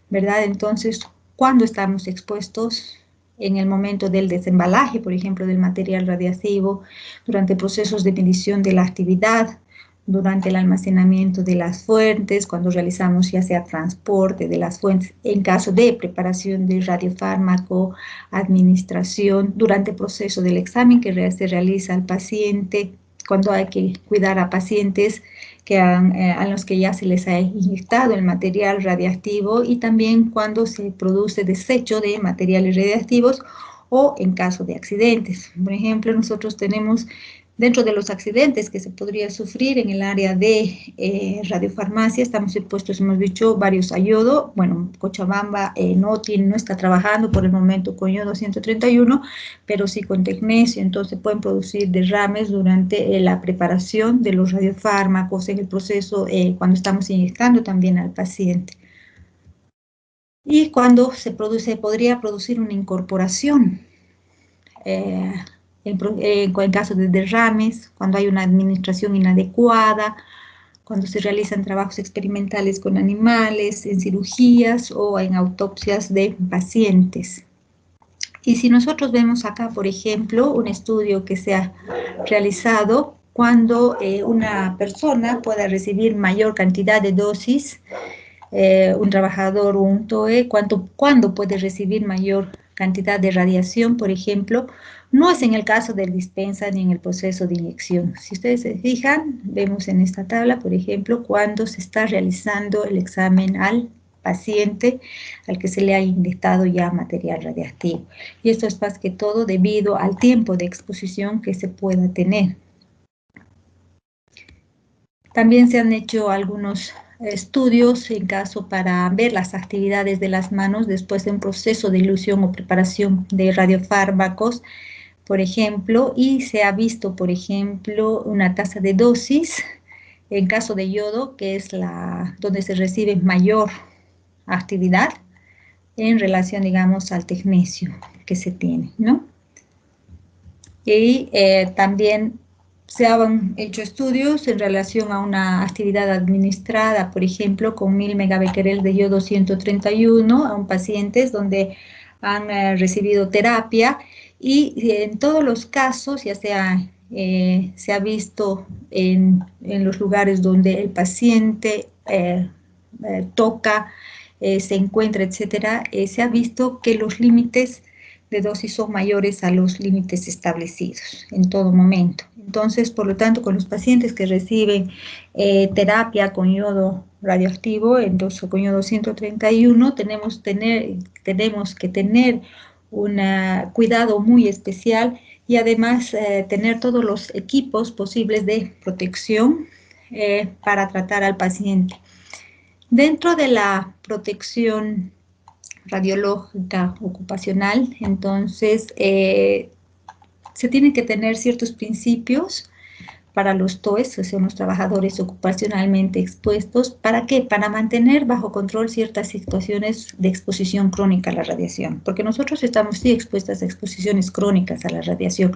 Speaker 5: ¿verdad? Entonces, cuando estamos expuestos en el momento del desembalaje, por ejemplo, del material radiactivo, durante procesos de medición de la actividad, durante el almacenamiento de las fuentes, cuando realizamos ya sea transporte de las fuentes, en caso de preparación de radiofármaco, administración, durante el proceso del examen que se realiza al paciente, cuando hay que cuidar a pacientes a los que ya se les ha inyectado el material radiactivo, y también cuando se produce desecho de materiales radiactivos o en caso de accidentes. Por ejemplo, nosotros tenemos dentro de los accidentes que se podría sufrir en el área de radiofarmacia, estamos expuestos, hemos dicho, varios a yodo. Bueno, Cochabamba no está trabajando por el momento con yodo 131, pero sí con tecnecio, entonces pueden producir derrames durante la preparación de los radiofármacos, en el proceso cuando estamos inyectando también al paciente. Y cuando podría producir una incorporación, en caso de derrames, cuando hay una administración inadecuada, cuando se realizan trabajos experimentales con animales, en cirugías o en autopsias de pacientes. Y si nosotros vemos acá, por ejemplo, un estudio que se ha realizado cuando una persona pueda recibir mayor cantidad de dosis, un trabajador o un TOE, cuando puede recibir mayor cantidad de radiación, por ejemplo, no es en el caso del dispensa ni en el proceso de inyección. Si ustedes se fijan, vemos en esta tabla, por ejemplo, cuando se está realizando el examen al paciente al que se le ha inyectado ya material radiactivo. Y esto es más que todo debido al tiempo de exposición que se pueda tener. También se han hecho algunos estudios en caso para ver las actividades de las manos después de un proceso de ilusión o preparación de radiofármacos, por ejemplo, y se ha visto, por ejemplo, una tasa de dosis en caso de yodo, que es donde se recibe mayor actividad en relación, digamos, al tecnecio que se tiene, ¿no? Y también se han hecho estudios en relación a una actividad administrada, por ejemplo, con 1000 megabecquerel de yodo 131 a un paciente donde han recibido terapia, y en todos los casos, ya sea se ha visto en los lugares donde el paciente toca, se encuentra, etcétera, se ha visto que los límites de dosis son mayores a los límites establecidos en todo momento. Entonces, por lo tanto, con los pacientes que reciben terapia con yodo radioactivo, entonces con yodo 131, tenemos que tener un cuidado muy especial, y además tener todos los equipos posibles de protección para tratar al paciente. Dentro de la protección radiológica ocupacional, entonces se tienen que tener ciertos principios para los TOEs, que son los trabajadores ocupacionalmente expuestos. ¿Para qué? Para mantener bajo control ciertas situaciones de exposición crónica a la radiación, porque nosotros estamos sí expuestas a exposiciones crónicas a la radiación.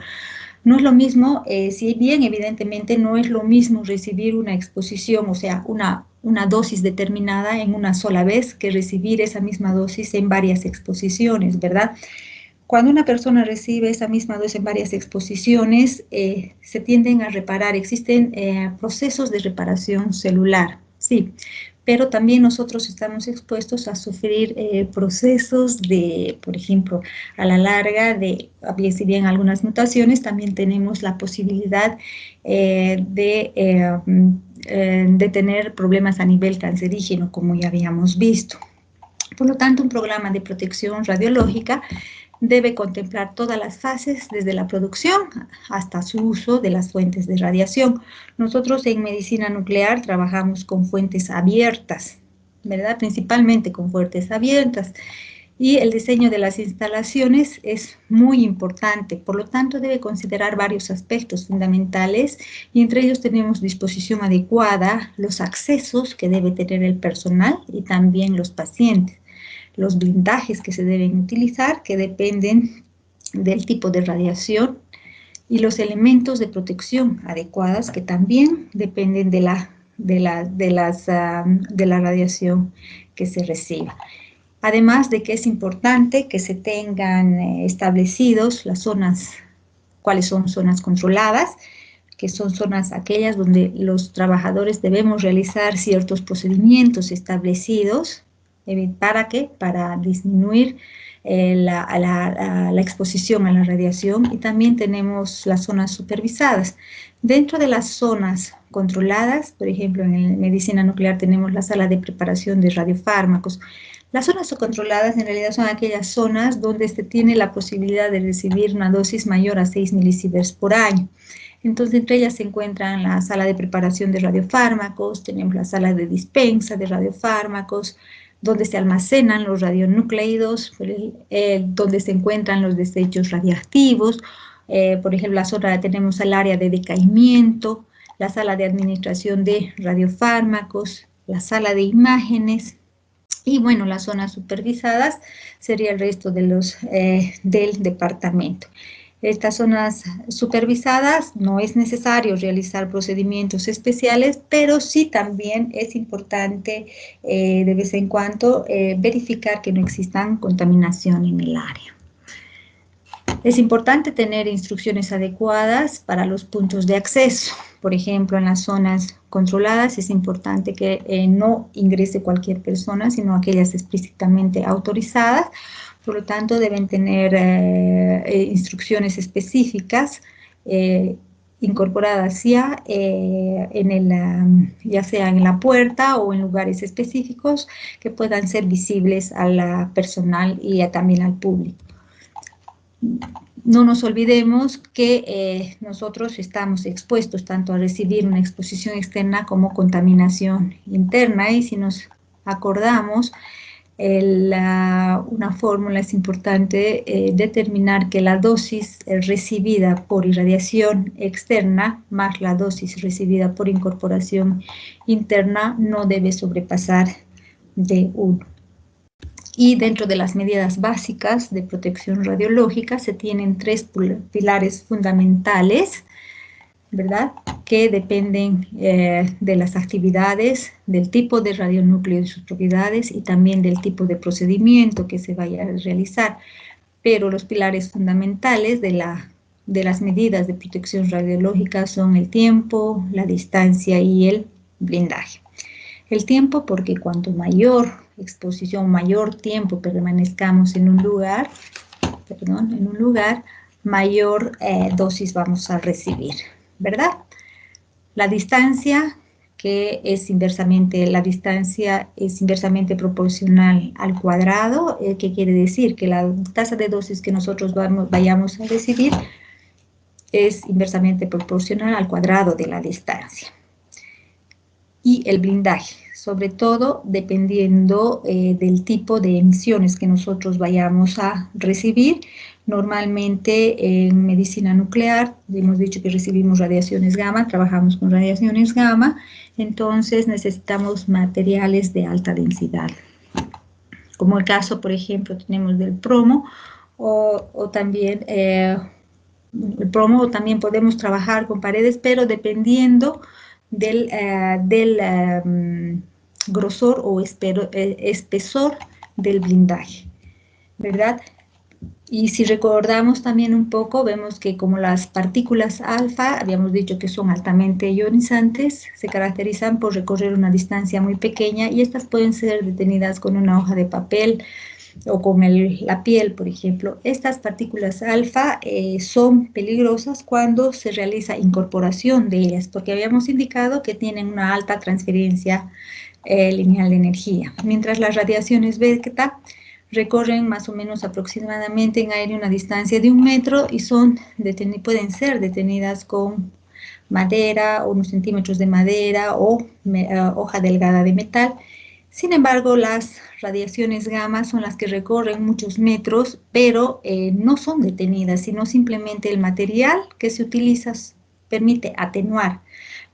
Speaker 5: No es lo mismo, si bien evidentemente no es lo mismo recibir una exposición, o sea, una dosis determinada en una sola vez, que recibir esa misma dosis en varias exposiciones, ¿verdad? Cuando una persona recibe esa misma dosis en varias exposiciones, se tienden a reparar, existen procesos de reparación celular, sí, pero también nosotros estamos expuestos a sufrir procesos de, por ejemplo, a la larga, si bien algunas mutaciones, también tenemos la posibilidad de tener problemas a nivel cancerígeno, como ya habíamos visto. Por lo tanto, un programa de protección radiológica debe contemplar todas las fases, desde la producción hasta su uso de las fuentes de radiación. Nosotros en medicina nuclear trabajamos con fuentes abiertas, ¿verdad? Principalmente con fuentes abiertas. Y el diseño de las instalaciones es muy importante, por lo tanto debe considerar varios aspectos fundamentales y entre ellos tenemos disposición adecuada, los accesos que debe tener el personal y también los pacientes, los blindajes que se deben utilizar que dependen del tipo de radiación y los elementos de protección adecuadas que también dependen de la radiación que se reciba. Además de que es importante que se tengan establecidos las zonas, cuáles son zonas controladas, que son zonas aquellas donde los trabajadores debemos realizar ciertos procedimientos establecidos. ¿Para qué? Para disminuir la exposición a la radiación, y también tenemos las zonas supervisadas. Dentro de las zonas controladas, por ejemplo, en medicina nuclear tenemos la sala de preparación de radiofármacos. Las zonas controladas en realidad son aquellas zonas donde se tiene la posibilidad de recibir una dosis mayor a 6 milisieverts por año. Entonces, entre ellas se encuentran la sala de preparación de radiofármacos, tenemos la sala de dispensa de radiofármacos, donde se almacenan los radionucleidos, donde se encuentran los desechos radiactivos. Por ejemplo, tenemos el área de decaimiento, la sala de administración de radiofármacos, la sala de imágenes. Y bueno, las zonas supervisadas sería el resto de del departamento. Estas zonas supervisadas no es necesario realizar procedimientos especiales, pero sí también es importante de vez en cuando verificar que no existan contaminación en el área. Es importante tener instrucciones adecuadas para los puntos de acceso. Por ejemplo, en las zonas controladas es importante que no ingrese cualquier persona, sino aquellas explícitamente autorizadas. Por lo tanto, deben tener instrucciones específicas incorporadas ya sea en la puerta o en lugares específicos que puedan ser visibles al personal y también al público. No nos olvidemos que nosotros estamos expuestos tanto a recibir una exposición externa como contaminación interna, y si nos acordamos, una fórmula es importante determinar que la dosis recibida por irradiación externa más la dosis recibida por incorporación interna no debe sobrepasar de 1. Y dentro de las medidas básicas de protección radiológica se tienen 3 pilares fundamentales, ¿verdad?, que dependen de las actividades, del tipo de radionúcleo y sus propiedades, y también del tipo de procedimiento que se vaya a realizar. Pero los pilares fundamentales de las medidas de protección radiológica son el tiempo, la distancia y el blindaje. El tiempo, porque cuanto mayor exposición, mayor tiempo permanezcamos en un lugar, mayor dosis vamos a recibir, ¿verdad? La distancia, la distancia es inversamente proporcional al cuadrado, que quiere decir que la tasa de dosis que nosotros vayamos a recibir es inversamente proporcional al cuadrado de la distancia. Y el blindaje, sobre todo dependiendo del tipo de emisiones que nosotros vayamos a recibir. Normalmente en medicina nuclear, hemos dicho que recibimos radiaciones gamma, trabajamos con radiaciones gamma, entonces necesitamos materiales de alta densidad. Como el caso, por ejemplo, tenemos del plomo, o también el plomo, también podemos trabajar con paredes, pero dependiendo del grosor o espesor del blindaje, ¿verdad? Y si recordamos también un poco, vemos que como las partículas alfa, habíamos dicho que son altamente ionizantes, se caracterizan por recorrer una distancia muy pequeña, y estas pueden ser detenidas con una hoja de papel o con la piel, por ejemplo. Estas partículas alfa son peligrosas cuando se realiza incorporación de ellas, porque habíamos indicado que tienen una alta transferencia lineal de energía, mientras las radiaciones beta recorren más o menos aproximadamente en aire una distancia de 1 metro y pueden ser detenidas con madera o unos centímetros de madera o hoja delgada de metal. Sin embargo, las radiaciones gamma son las que recorren muchos metros, pero no son detenidas, sino simplemente el material que se utiliza permite atenuar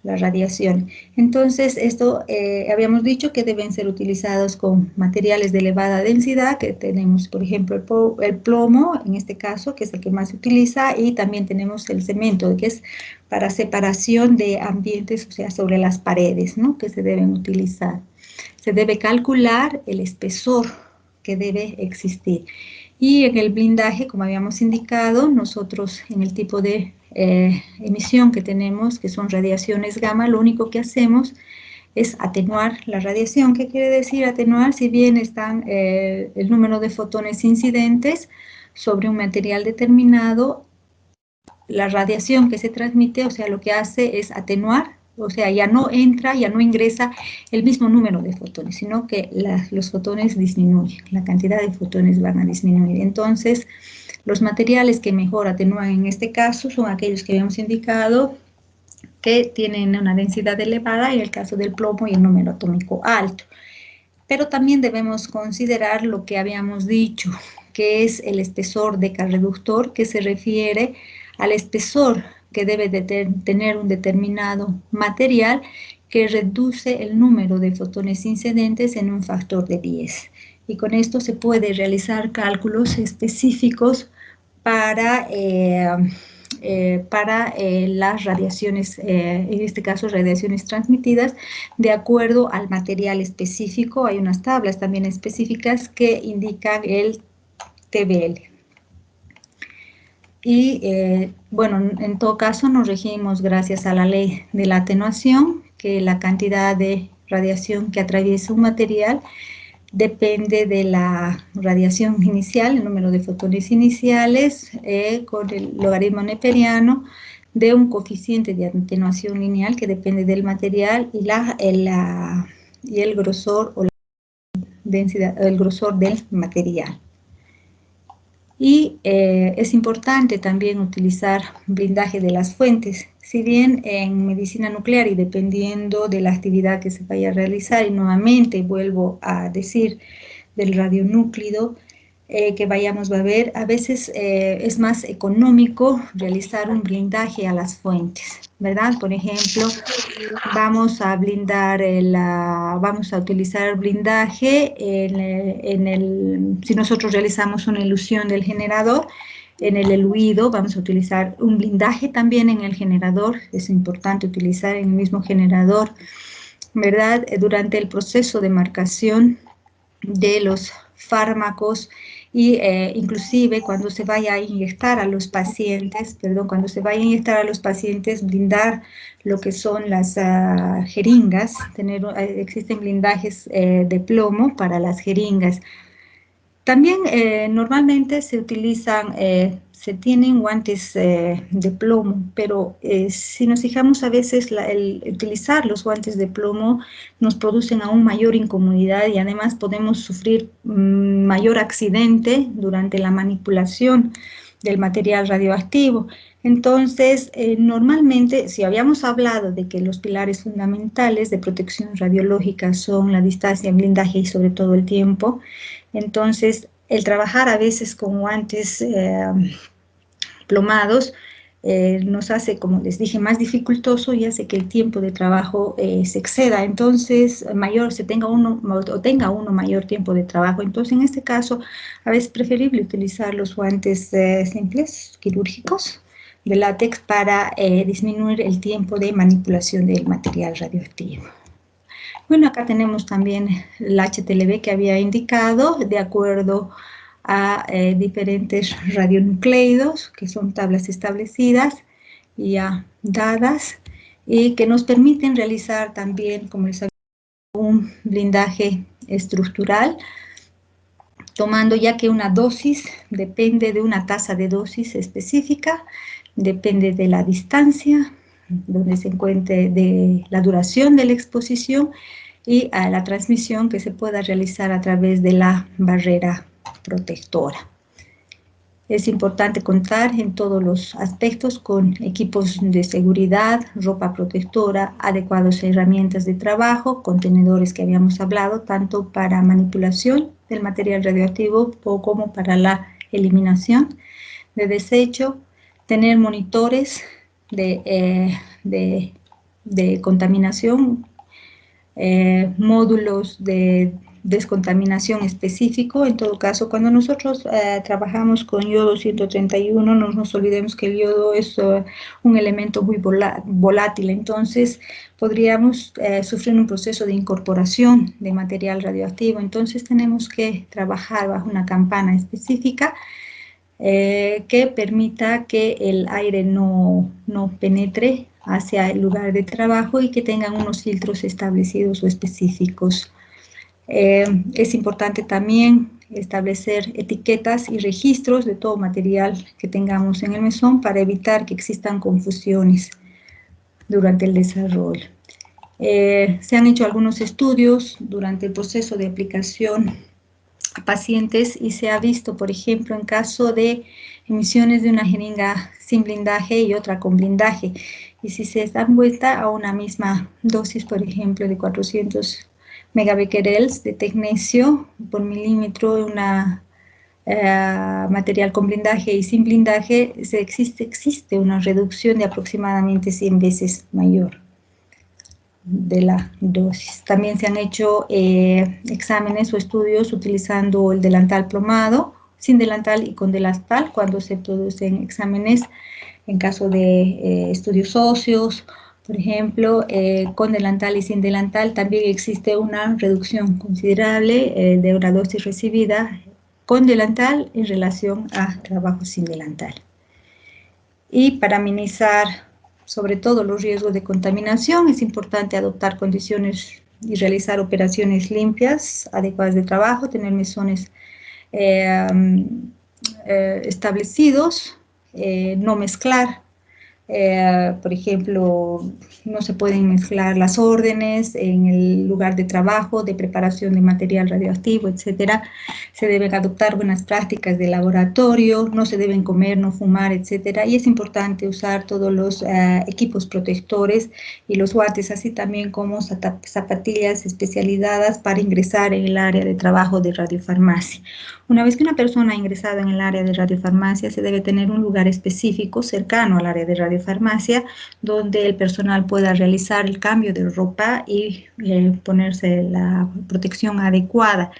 Speaker 5: la radiación. Entonces, esto habíamos dicho que deben ser utilizados con materiales de elevada densidad, que tenemos, por ejemplo, el plomo, en este caso, que es el que más se utiliza, y también tenemos el cemento, que es para separación de ambientes, o sea, sobre las paredes, ¿no?, que se deben utilizar. Se debe calcular el espesor que debe existir. Y en el blindaje, como habíamos indicado, nosotros en el tipo de emisión que tenemos, que son radiaciones gamma, lo único que hacemos es atenuar la radiación. ¿Qué quiere decir atenuar? Si bien están el número de fotones incidentes sobre un material determinado, la radiación que se transmite, o sea, lo que hace es atenuar, o sea, ya no entra, ya no ingresa el mismo número de fotones, sino que los fotones disminuyen, la cantidad de fotones van a disminuir. Entonces, los materiales que mejor atenúan en este caso son aquellos que habíamos indicado que tienen una densidad elevada, en el caso del plomo, y el número atómico alto. Pero también debemos considerar lo que habíamos dicho, que es el espesor decarreductor, que se refiere al espesor que debe de tener un determinado material que reduce el número de fotones incidentes en un factor de 10. Y con esto se puede realizar cálculos específicos para las radiaciones, en este caso radiaciones transmitidas, de acuerdo al material específico. Hay unas tablas también específicas que indican el TBL. Y bueno, en todo caso nos regimos gracias a la ley de la atenuación, que la cantidad de radiación que atraviesa un material depende de la radiación inicial, el número de fotones iniciales, con el logaritmo neperiano de un coeficiente de atenuación lineal que depende del material y el grosor o la densidad, el grosor del material. Y es importante también utilizar blindaje de las fuentes. Si bien en medicina nuclear y dependiendo de la actividad que se vaya a realizar, y nuevamente vuelvo a decir del radionúclido que vayamos a ver, a veces es más económico realizar un blindaje a las fuentes, ¿verdad? Por ejemplo, vamos a blindar, vamos a utilizar blindaje si nosotros realizamos una elusión del generador, en el eluido vamos a utilizar un blindaje también en el generador, es importante utilizar en el mismo generador, ¿verdad? Durante el proceso de marcación de los fármacos y inclusive cuando se vaya a inyectar a los pacientes, blindar lo que son las jeringas, existen blindajes de plomo para las jeringas. También normalmente se utilizan, se tienen guantes de plomo, pero si nos fijamos a veces el utilizar los guantes de plomo nos producen aún mayor incomodidad y además podemos sufrir mayor accidente durante la manipulación del material radioactivo. Entonces, normalmente, si habíamos hablado de que los pilares fundamentales de protección radiológica son la distancia, blindaje y sobre todo el tiempo, entonces el trabajar a veces con guantes plomados nos hace, como les dije, más dificultoso y hace que el tiempo de trabajo se exceda, entonces tenga uno mayor tiempo de trabajo. Entonces, en este caso, a veces es preferible utilizar los guantes simples, quirúrgicos, de látex para disminuir el tiempo de manipulación del material radioactivo. Bueno, acá tenemos también el HTLV que había indicado, de acuerdo a diferentes radionucleidos, que son tablas establecidas y ya dadas, y que nos permiten realizar también, como les había dicho, un blindaje estructural, tomando ya que una dosis depende de una tasa de dosis específica, depende de la distancia donde se encuentre, de la duración de la exposición y a la transmisión que se pueda realizar a través de la barrera protectora. Es importante contar en todos los aspectos con equipos de seguridad, ropa protectora, adecuadas herramientas de trabajo, contenedores que habíamos hablado, tanto para manipulación del material radioactivo como para la eliminación de desecho, tener monitores de contaminación, módulos de descontaminación específico. En todo caso, cuando nosotros trabajamos con yodo 131, no nos olvidemos que el yodo es un elemento muy volátil, entonces podríamos sufrir un proceso de incorporación de material radioactivo. Entonces tenemos que trabajar bajo una campana específica que permita que el aire no penetre hacia el lugar de trabajo y que tengan unos filtros establecidos o específicos. Es importante también establecer etiquetas y registros de todo material que tengamos en el mesón para evitar que existan confusiones durante el desarrollo. Se han hecho algunos estudios durante el proceso de aplicación a pacientes y se ha visto, por ejemplo, en caso de emisiones de una jeringa sin blindaje y otra con blindaje. Y si se dan vuelta a una misma dosis, por ejemplo, de 400 megabecquerels de tecnecio por milímetro, una material con blindaje y sin blindaje, existe una reducción de aproximadamente 100 veces mayor de la dosis. También se han hecho exámenes o estudios utilizando el delantal plomado, sin delantal y con delantal, cuando se producen exámenes en caso de estudios óseos, por ejemplo, con delantal y sin delantal. También existe una reducción considerable de una dosis recibida con delantal en relación a trabajo sin delantal. Y para minimizar sobre todo los riesgos de contaminación, es importante adoptar condiciones y realizar operaciones limpias, adecuadas de trabajo, tener mesones establecidos, no mezclar. Por ejemplo, no se pueden mezclar las órdenes en el lugar de trabajo, de preparación de material radioactivo, etcétera. Se deben adoptar buenas prácticas de laboratorio, no se deben comer, no fumar, etcétera. Y es importante usar todos los equipos protectores y los guantes, así también como zapatillas especializadas para ingresar en el área de trabajo de radiofarmacia. Una vez que una persona ha ingresado en el área de radiofarmacia, se debe tener un lugar específico cercano al área de radiofarmacia donde el personal pueda realizar el cambio de ropa y ponerse la protección adecuada.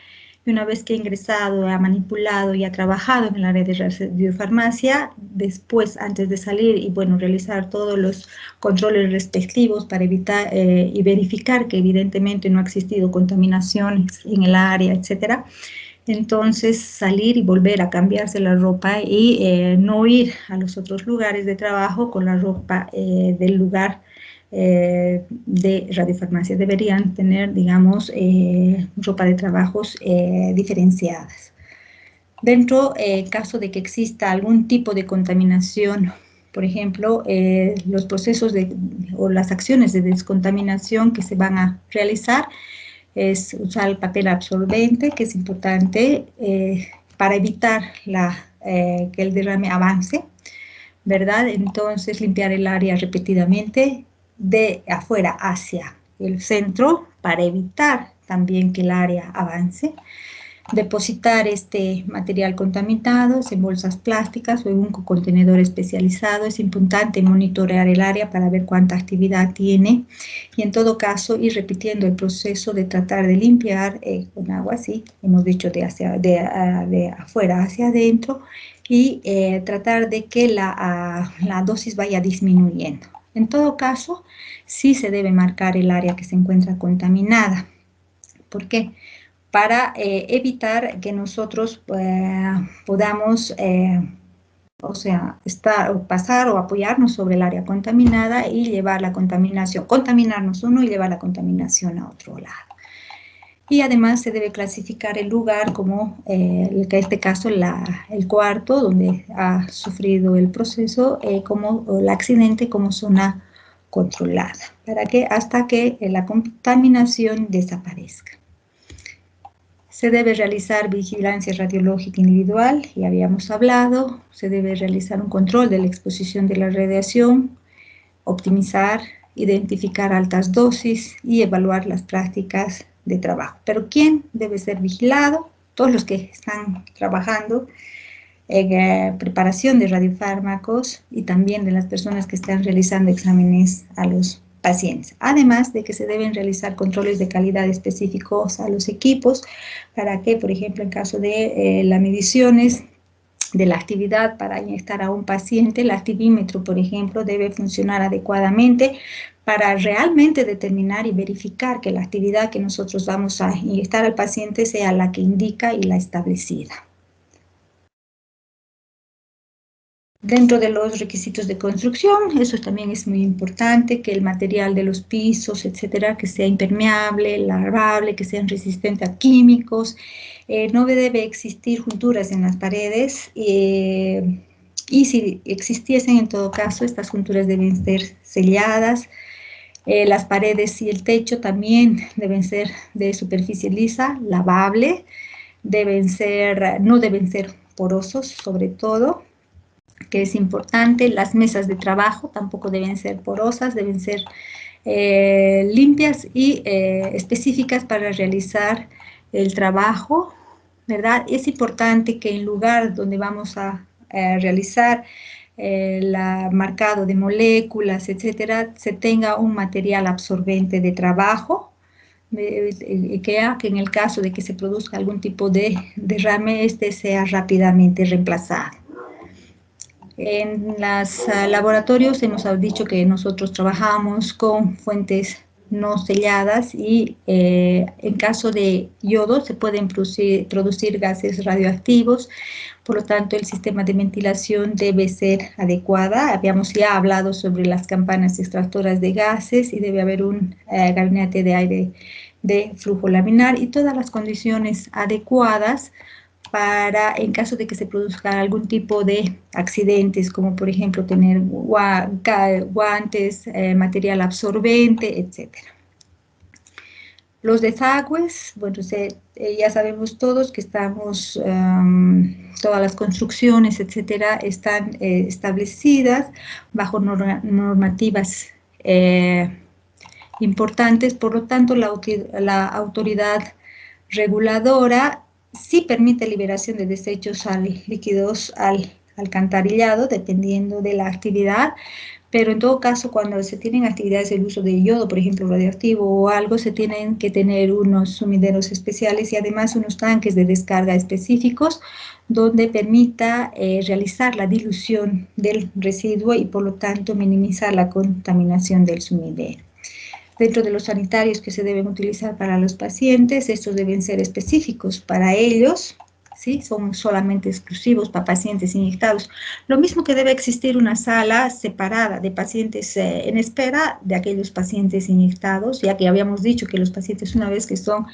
Speaker 5: Y una vez que ha ingresado, ha manipulado y ha trabajado en el área de radiofarmacia, después, antes de salir y realizar todos los controles respectivos para evitar y verificar que evidentemente no ha existido contaminaciones en el área, etcétera. Entonces salir y volver a cambiarse la ropa y no ir a los otros lugares de trabajo con la ropa del lugar de radiofarmacia. Deberían tener, digamos, ropa de trabajos diferenciadas. Dentro, en caso de que exista algún tipo de contaminación, por ejemplo, los procesos o las acciones de descontaminación que se van a realizar, es usar el papel absorbente, que es importante para evitar que el derrame avance, ¿verdad? Entonces, limpiar el área repetidamente de afuera hacia el centro para evitar también que el área avance. Depositar este material contaminado en bolsas plásticas o en un contenedor especializado. Es importante monitorear el área para ver cuánta actividad tiene y en todo caso ir repitiendo el proceso de tratar de limpiar con agua, así hemos dicho de afuera hacia adentro y tratar de que la dosis vaya disminuyendo. En todo caso, sí se debe marcar el área que se encuentra contaminada. ¿Por qué? Para evitar que nosotros podamos, pasar o apoyarnos sobre el área contaminada y llevar la contaminación, contaminarnos uno y llevar la contaminación a otro lado. Y además se debe clasificar el lugar como, en este caso, el cuarto donde ha sufrido el proceso, como el accidente, como zona controlada, hasta que la contaminación desaparezca. Se debe realizar vigilancia radiológica individual, ya habíamos hablado. Se debe realizar un control de la exposición de la radiación, optimizar, identificar altas dosis y evaluar las prácticas de trabajo. Pero ¿quién debe ser vigilado? Todos los que están trabajando en preparación de radiofármacos y también de las personas que están realizando exámenes a los pacientes. Además de que se deben realizar controles de calidad específicos a los equipos para que, por ejemplo, en caso de las mediciones de la actividad para inyectar a un paciente, el activímetro, por ejemplo, debe funcionar adecuadamente para realmente determinar y verificar que la actividad que nosotros vamos a inyectar al paciente sea la que indica y la establecida. Dentro de los requisitos de construcción, eso también es muy importante, que el material de los pisos, etcétera, que sea impermeable, lavable, que sean resistentes a químicos. No debe existir junturas en las paredes y si existiesen, en todo caso, estas junturas deben ser selladas. Las paredes y el techo también deben ser de superficie lisa, lavable, no deben ser porosos, sobre todo, que es importante. Las mesas de trabajo tampoco deben ser porosas, deben ser limpias y específicas para realizar el trabajo, ¿verdad? Es importante que en lugar donde vamos a realizar el marcado de moléculas, etcétera, se tenga un material absorbente de trabajo, que en el caso de que se produzca algún tipo de derrame, este sea rápidamente reemplazado. En los laboratorios hemos dicho que nosotros trabajamos con fuentes no selladas y en caso de yodo se pueden producir gases radioactivos, por lo tanto el sistema de ventilación debe ser adecuada. Habíamos ya hablado sobre las campanas extractoras de gases y debe haber un gabinete de aire de flujo laminar y todas las condiciones adecuadas para, en caso de que se produzca algún tipo de accidentes, como por ejemplo tener guantes, material absorbente, etc. Los desagües, bueno, ya sabemos todos que estamos, todas las construcciones, etcétera, están establecidas bajo normativas importantes, por lo tanto la autoridad reguladora sí permite liberación de desechos líquidos al alcantarillado, dependiendo de la actividad, pero en todo caso, cuando se tienen actividades del uso de yodo, por ejemplo, radioactivo o algo, se tienen que tener unos sumideros especiales y además unos tanques de descarga específicos donde permita realizar la dilución del residuo y, por lo tanto, minimizar la contaminación del sumidero. Dentro de los sanitarios que se deben utilizar para los pacientes, estos deben ser específicos para ellos, ¿sí? Son solamente exclusivos para pacientes inyectados. Lo mismo que debe existir una sala separada de pacientes en espera de aquellos pacientes inyectados, ya que habíamos dicho que los pacientes una vez que son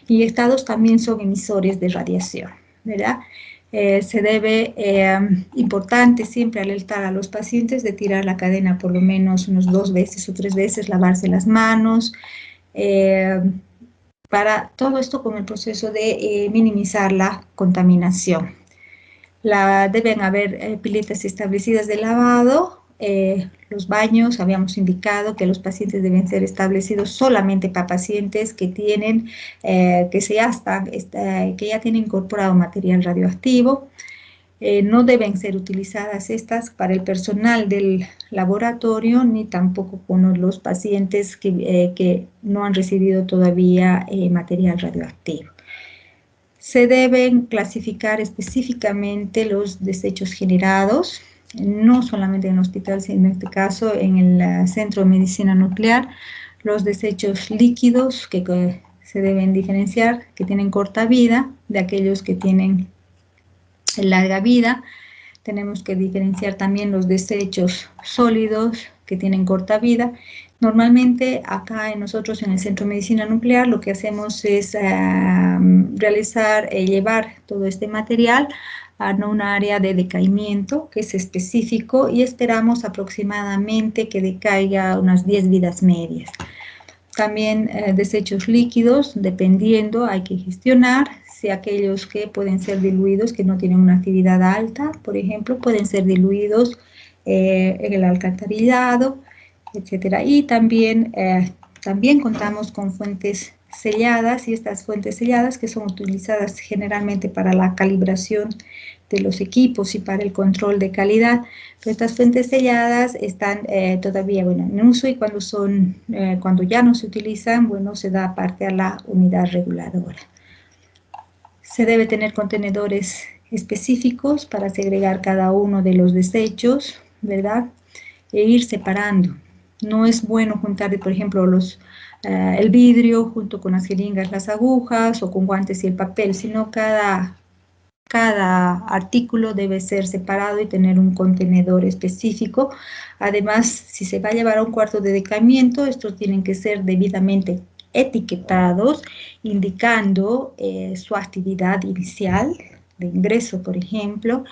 Speaker 5: inyectados también son emisores de radiación, ¿verdad? Se debe, importante siempre alertar a los pacientes de tirar la cadena por lo menos unos 2 veces o 3 veces, lavarse las manos, para todo esto con el proceso de minimizar la contaminación. Deben haber piletas establecidas de lavado. Los baños, habíamos indicado que los pacientes deben ser establecidos solamente para pacientes que tienen, que ya tienen incorporado material radioactivo. No deben ser utilizadas estas para el personal del laboratorio, ni tampoco con los pacientes que no han recibido todavía material radioactivo. Se deben clasificar específicamente los desechos generados, no solamente en el hospital, sino en este caso en el Centro de Medicina Nuclear, los desechos líquidos que se deben diferenciar, que tienen corta vida, de aquellos que tienen larga vida. Tenemos que diferenciar también los desechos sólidos que tienen corta vida. Normalmente acá nosotros en el Centro de Medicina Nuclear lo que hacemos es llevar todo este material a un área de decaimiento que es específico y esperamos aproximadamente que decaiga unas 10 vidas medias. También desechos líquidos, dependiendo, hay que gestionar. Si aquellos que pueden ser diluidos, que no tienen una actividad alta, por ejemplo, pueden ser diluidos en el alcantarillado, etcétera. Y también contamos con fuentes selladas, y estas fuentes selladas que son utilizadas generalmente para la calibración de los equipos y para el control de calidad. Pero estas fuentes selladas están todavía en uso, y cuando ya no se utilizan, se da parte a la unidad reguladora. Se debe tener contenedores específicos para segregar cada uno de los desechos, ¿verdad? E ir separando. No es bueno juntar, por ejemplo, el vidrio junto con las jeringas, las agujas, o con guantes y el papel, sino cada artículo debe ser separado y tener un contenedor específico. Además, si se va a llevar a un cuarto de decaimiento, estos tienen que ser debidamente etiquetados, indicando su actividad inicial de ingreso, por ejemplo,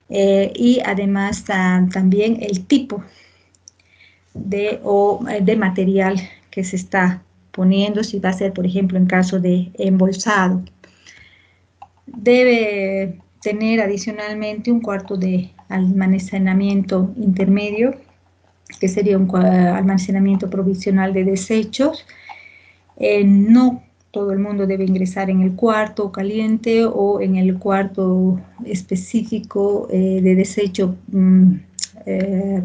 Speaker 5: y además también el tipo de material que se está poniendo, si va a ser, por ejemplo, en caso de embolsado. Debe tener adicionalmente un cuarto de almacenamiento intermedio, que sería un almacenamiento provisional de desechos. No todo el mundo debe ingresar en el cuarto caliente o en el cuarto específico de desecho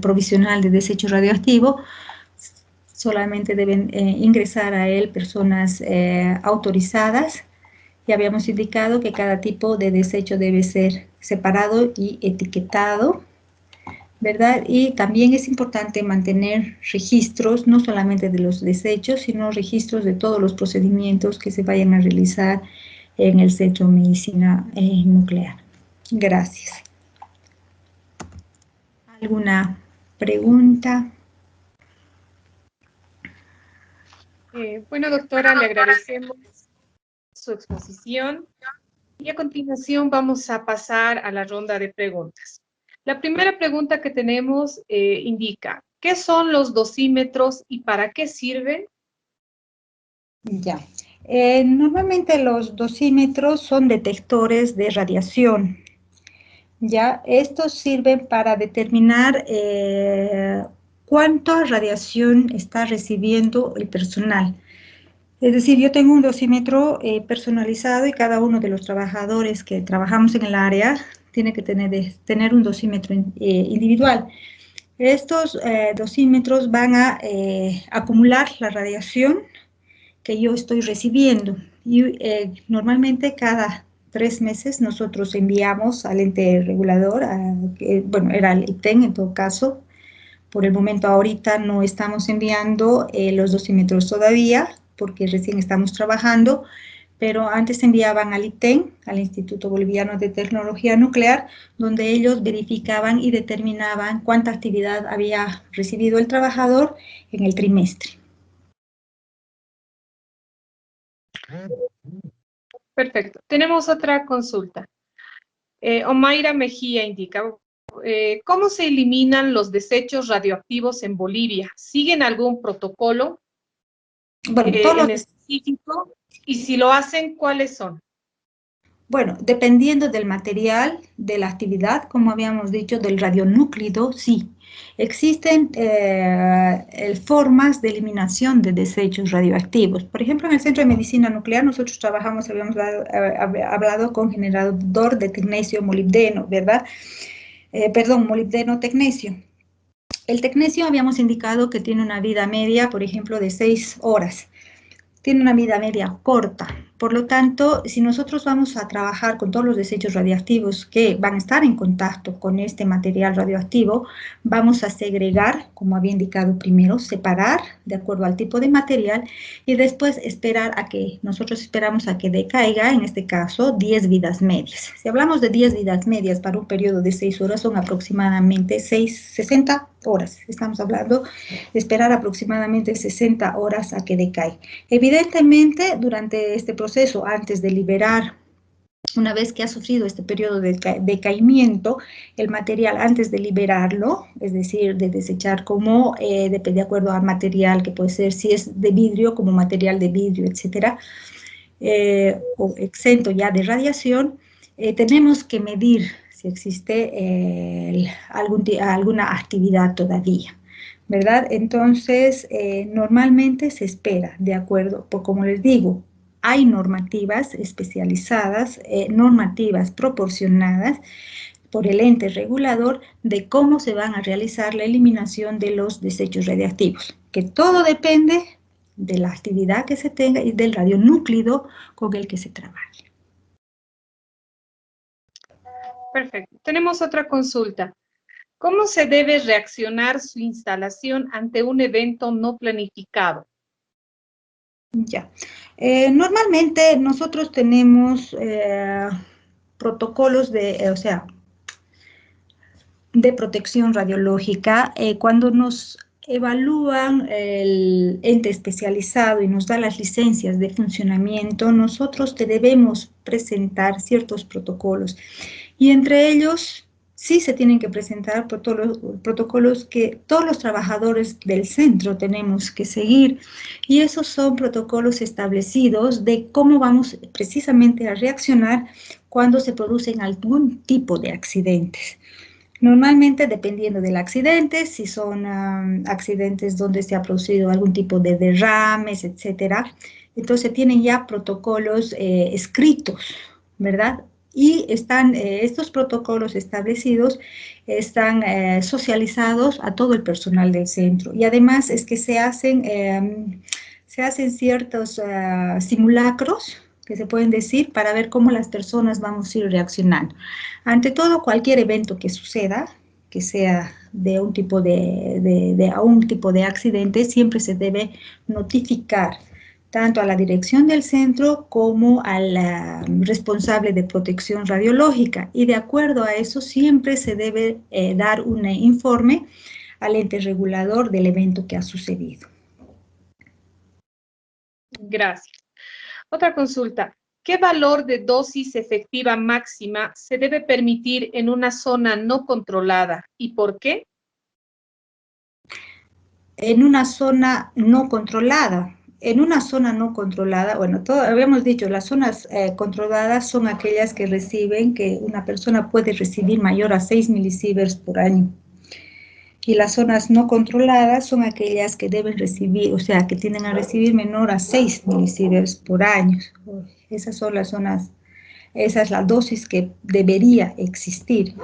Speaker 5: provisional de desecho radioactivo. Solamente deben ingresar a él personas autorizadas. Ya habíamos indicado que cada tipo de desecho debe ser separado y etiquetado, ¿verdad? Y también es importante mantener registros, no solamente de los desechos, sino registros de todos los procedimientos que se vayan a realizar en el Centro de Medicina Nuclear. Gracias. ¿Alguna pregunta?
Speaker 4: Bueno, doctora, le agradecemos su exposición y a continuación vamos a pasar a la ronda de preguntas. La primera pregunta que tenemos indica, ¿qué son los dosímetros y para qué sirven?
Speaker 5: Ya. Normalmente los dosímetros son detectores de radiación. Ya, estos sirven para determinar cuánta radiación está recibiendo el personal. Es decir, yo tengo un dosímetro personalizado, y cada uno de los trabajadores que trabajamos en el área tiene que tener un dosímetro individual. Estos dosímetros van a acumular la radiación que yo estoy recibiendo, y normalmente cada 3 meses nosotros enviamos al ente regulador, era el IPTEN en todo caso. Por el momento ahorita no estamos enviando los dosímetros todavía, porque recién estamos trabajando, pero antes enviaban al IPTEN, al Instituto Boliviano de Tecnología Nuclear, donde ellos verificaban y determinaban cuánta actividad había recibido el trabajador en el trimestre.
Speaker 4: Perfecto. Tenemos otra consulta. Omaira Mejía indica, ¿cómo se eliminan los desechos radioactivos en Bolivia? ¿Siguen algún protocolo en específico? Y si lo hacen, ¿cuáles son?
Speaker 5: Bueno, dependiendo del material, de la actividad, como habíamos dicho, del radionúclido, sí. Existen formas de eliminación de desechos radioactivos. Por ejemplo, en el Centro de Medicina Nuclear nosotros trabajamos, habíamos hablado con generador de tecnesio molibdeno, ¿verdad? Molibdeno tecnesio. El tecnesio habíamos indicado que tiene una vida media, por ejemplo, de 6 horas. Tiene una vida media corta. Por lo tanto, si nosotros vamos a trabajar con todos los desechos radioactivos que van a estar en contacto con este material radioactivo, vamos a segregar, como había indicado primero, separar de acuerdo al tipo de material, y después nosotros esperamos a que decaiga, en este caso, 10 vidas medias. Si hablamos de 10 vidas medias para un periodo de 6 horas, son aproximadamente 60 horas. Estamos hablando de esperar aproximadamente 60 horas a que decaiga. Evidentemente, durante este proceso, antes de liberar una vez que ha sufrido este periodo de decaimiento, el material antes de liberarlo, es decir, de desechar como, de acuerdo al material que puede ser, si es de vidrio, como material de vidrio, etcétera, o exento ya de radiación, tenemos que medir si existe alguna actividad todavía, ¿verdad? Entonces, normalmente se espera, de acuerdo, como les digo, hay normativas especializadas, normativas proporcionadas por el ente regulador de cómo se van a realizar la eliminación de los desechos radiactivos, que todo depende de la actividad que se tenga y del radionúclido con el que se trabaje.
Speaker 4: Perfecto. Tenemos otra consulta. ¿Cómo se debe reaccionar su instalación ante un evento no planificado?
Speaker 5: Ya. Normalmente nosotros tenemos protocolos de protección radiológica. Cuando nos evalúan el ente especializado y nos da las licencias de funcionamiento, nosotros te debemos presentar ciertos protocolos. Y entre ellos, sí se tienen que presentar protocolos que todos los trabajadores del centro tenemos que seguir. Y esos son protocolos establecidos de cómo vamos precisamente a reaccionar cuando se producen algún tipo de accidentes. Normalmente, dependiendo del accidente, si son accidentes donde se ha producido algún tipo de derrames, etcétera, entonces tienen ya protocolos escritos, ¿verdad? Y están, estos protocolos establecidos están socializados a todo el personal del centro. Y además es que se hacen ciertos simulacros, que se pueden decir, para ver cómo las personas vamos a ir reaccionando. Ante todo, cualquier evento que suceda, que sea de un tipo a un tipo de accidente, siempre se debe notificar tanto a la dirección del centro como al responsable de protección radiológica. Y de acuerdo a eso, siempre se debe dar un informe al ente regulador del evento que ha sucedido.
Speaker 4: Gracias. Otra consulta. ¿Qué valor de dosis efectiva máxima se debe permitir en una zona no controlada y por qué?
Speaker 5: En una zona no controlada. En una zona no controlada, bueno, habíamos dicho, las zonas controladas son aquellas que una persona puede recibir mayor a 6 milisieverts por año. Y las zonas no controladas son aquellas que deben recibir, o sea, que tienden a recibir menor a 6 milisieverts por año. Esas son las zonas, esa es la dosis que debería existir.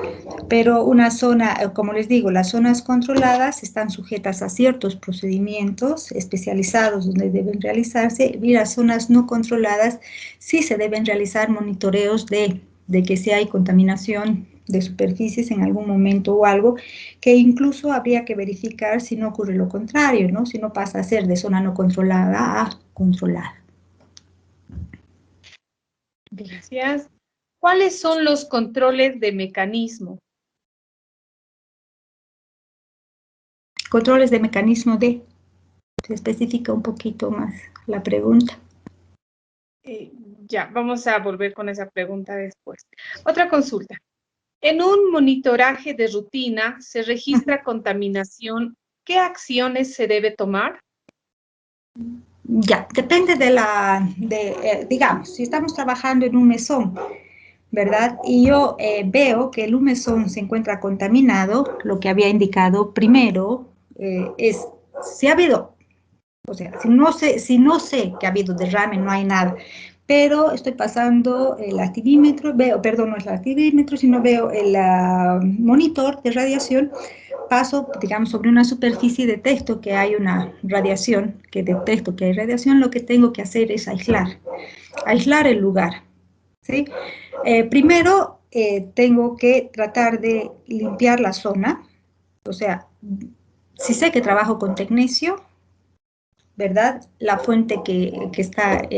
Speaker 5: Pero una zona, como les digo, las zonas controladas están sujetas a ciertos procedimientos especializados donde deben realizarse, y las zonas no controladas sí se deben realizar monitoreos de que si hay contaminación de superficies en algún momento o algo, que incluso habría que verificar si no ocurre lo contrario, ¿no? Si no pasa a ser de zona no controlada a controlada.
Speaker 4: Gracias. ¿Cuáles son los controles de mecanismo?
Speaker 5: Controles de mecanismo de, se especifica un poquito más la pregunta.
Speaker 4: Ya, vamos a volver con esa pregunta después. Otra consulta. En un monitoraje de rutina se registra contaminación. ¿Qué acciones se debe tomar?
Speaker 5: Ya, depende digamos, si estamos trabajando en un mesón, ¿verdad? Y yo veo que el mesón se encuentra contaminado, lo que había indicado primero es si ha habido, o sea, si no sé que ha habido derrame, no hay nada, pero estoy pasando el activímetro, perdón, no es el activímetro, sino veo el monitor de radiación, paso, digamos, sobre una superficie y detecto que hay una radiación, lo que tengo que hacer es aislar el lugar, ¿sí? Primero, tengo que tratar de limpiar la zona, o sea, si sé que trabajo con tecnecio, ¿verdad? La fuente que está,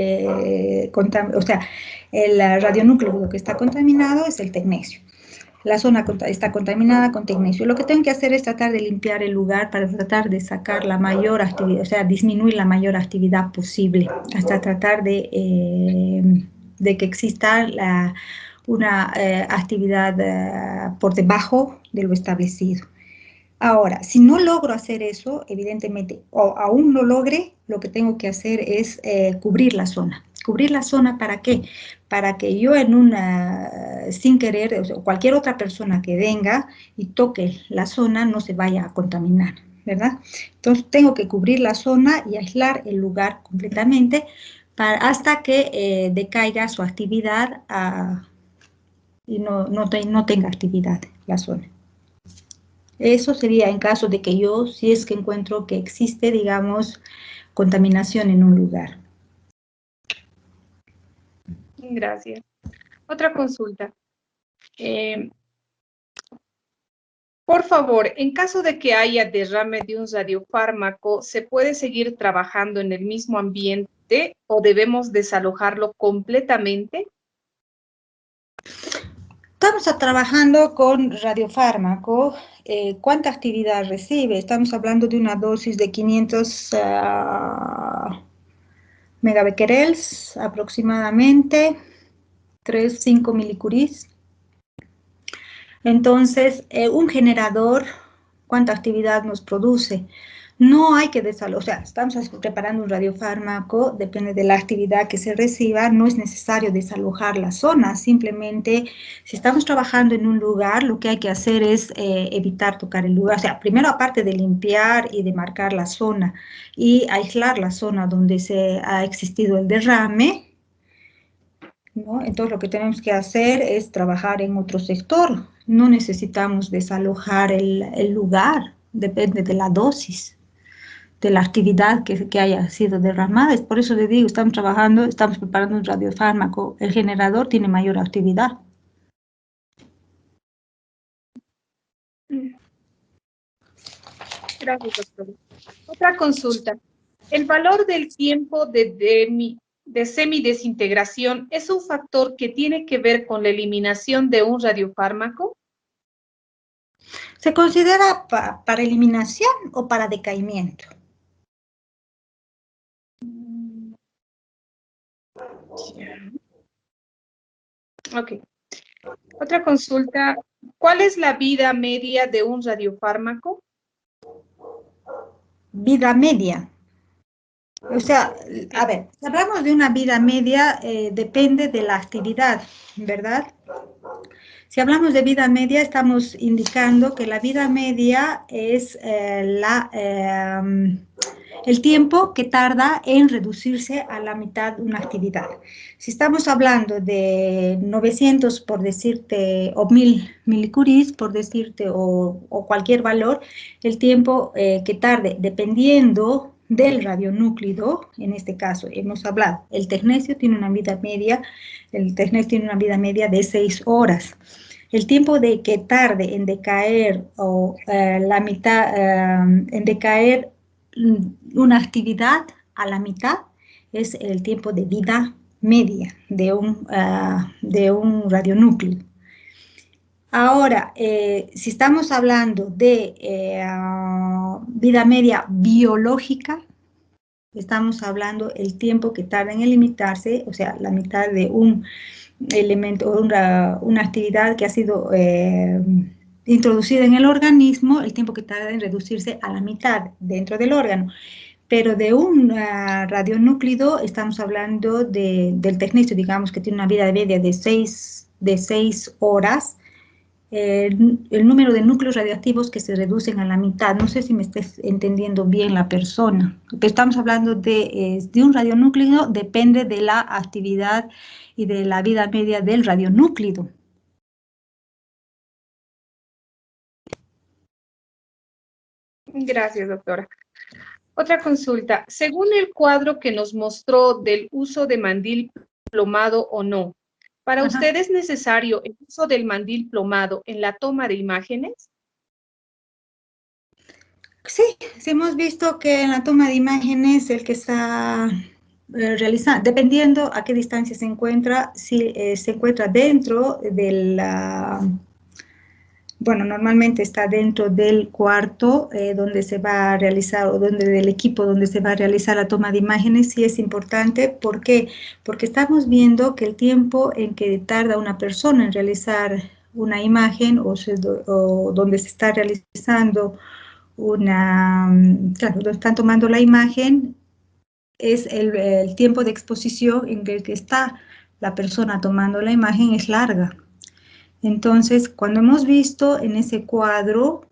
Speaker 5: o sea, el radionúclido que está contaminado es el tecnecio. La zona está contaminada con tecnecio. Lo que tengo que hacer es tratar de limpiar el lugar para tratar de sacar la mayor actividad, o sea, disminuir la mayor actividad posible, hasta tratar de de que exista una actividad por debajo de lo establecido. Ahora, si no logro hacer eso, evidentemente, o aún no logre, lo que tengo que hacer es cubrir la zona. ¿Cubrir la zona para qué? Para que yo sin querer, o sea, cualquier otra persona que venga y toque la zona no se vaya a contaminar, ¿verdad? Entonces, tengo que cubrir la zona y aislar el lugar completamente hasta que decaiga su actividad y no tenga actividad la zona. Eso sería en caso de que yo, si es que encuentro que existe, digamos, contaminación en un lugar.
Speaker 4: Gracias. Otra consulta. Por favor, en caso de que haya derrame de un radiofármaco, ¿se puede seguir trabajando en el mismo ambiente o debemos desalojarlo completamente?
Speaker 5: Estamos trabajando con radiofármaco. ¿Cuánta actividad recibe? Estamos hablando de una dosis de 500 megabecquerels aproximadamente, 3-5 milicuries. Entonces, un generador, ¿cuánta actividad nos produce? No hay que desalojar, o sea, estamos preparando un radiofármaco, depende de la actividad que se reciba, no es necesario desalojar la zona, simplemente si estamos trabajando en un lugar, lo que hay que hacer es evitar tocar el lugar, o sea, primero aparte de limpiar y de marcar la zona y aislar la zona donde ha existido el derrame, ¿no? Entonces lo que tenemos que hacer es trabajar en otro sector, no necesitamos desalojar el lugar, depende de la dosis, de la actividad que haya sido derramada. Es por eso le digo, estamos preparando un radiofármaco, el generador tiene mayor actividad.
Speaker 4: Gracias, doctor. Otra consulta. ¿El valor del tiempo de semidesintegración es un factor que tiene que ver con la eliminación de un radiofármaco?
Speaker 5: ¿Se considera para eliminación o para decaimiento?
Speaker 4: Ok. Otra consulta. ¿Cuál es la vida media de un radiofármaco?
Speaker 5: Vida media. O sea, a ver, si hablamos de una vida media, depende de la actividad, ¿verdad? Si hablamos de vida media, estamos indicando que la vida media es el tiempo que tarda en reducirse a la mitad una actividad. Si estamos hablando de 900, por decirte, o 1000 milicuries, por decirte, o cualquier valor, el tiempo que tarde, dependiendo del radionúclido, en este caso hemos hablado, el tecnecio tiene una vida media, de 6 horas. El tiempo de que tarde en decaer o la mitad, en decaer una actividad a la mitad es el tiempo de vida media de un radionúcleo. Ahora, si estamos hablando de vida media biológica, estamos hablando el tiempo que tarda en limitarse, o sea, la mitad de un elemento o una actividad que ha sido introducida en el organismo, el tiempo que tarda en reducirse a la mitad dentro del órgano. Pero de un radionúclido estamos hablando del tecnecio, digamos que tiene una vida media de 6 horas, el número de núcleos radioactivos que se reducen a la mitad. No sé si me estés entendiendo bien la persona. Lo que estamos hablando de un radionúclido depende de la actividad y de la vida media del radionúclido.
Speaker 4: Gracias, doctora. Otra consulta. Según el cuadro que nos mostró del uso de mandil plomado o no, ¿para usted es necesario el uso del mandil plomado en la toma de imágenes?
Speaker 5: Sí, hemos visto que en la toma de imágenes el que está realizando, dependiendo a qué distancia se encuentra, si se encuentra dentro bueno, normalmente está dentro del cuarto donde se va a realizar, o del equipo donde se va a realizar la toma de imágenes. Sí es importante. ¿Por qué? Porque estamos viendo que el tiempo en que tarda una persona en realizar una imagen o donde se está realizando claro, donde están tomando la imagen, es el tiempo de exposición en el que está la persona tomando la imagen es larga. Entonces, cuando hemos visto en ese cuadro,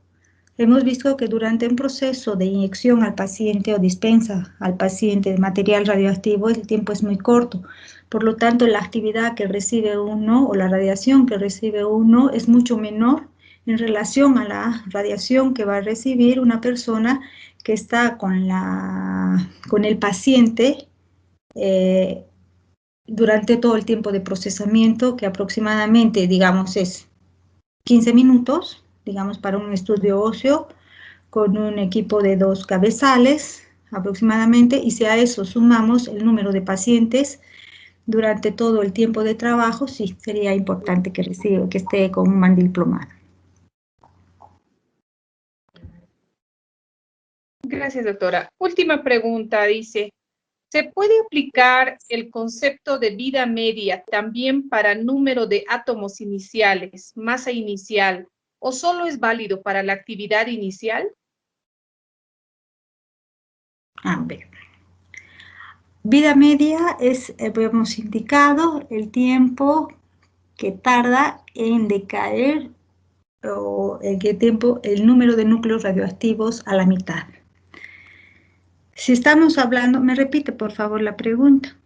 Speaker 5: hemos visto que durante un proceso de inyección al paciente o dispensa al paciente de material radioactivo, el tiempo es muy corto. Por lo tanto, la actividad que recibe uno o la radiación que recibe uno es mucho menor en relación a la radiación que va a recibir una persona que está con el paciente durante todo el tiempo de procesamiento, que aproximadamente, digamos, es 15 minutos, digamos, para un estudio óseo, con un equipo de 2 cabezales aproximadamente, y si a eso sumamos el número de pacientes durante todo el tiempo de trabajo, sí, sería importante que esté con un mandil plomado.
Speaker 4: Gracias, doctora. Última pregunta, dice, ¿se puede aplicar el concepto de vida media también para número de átomos iniciales, masa inicial, o solo es válido para la actividad inicial?
Speaker 5: A ver. Vida media es, hemos indicado, el tiempo que tarda en decaer o en qué tiempo el número de núcleos radioactivos a la mitad. Si estamos hablando, me repite por favor la pregunta.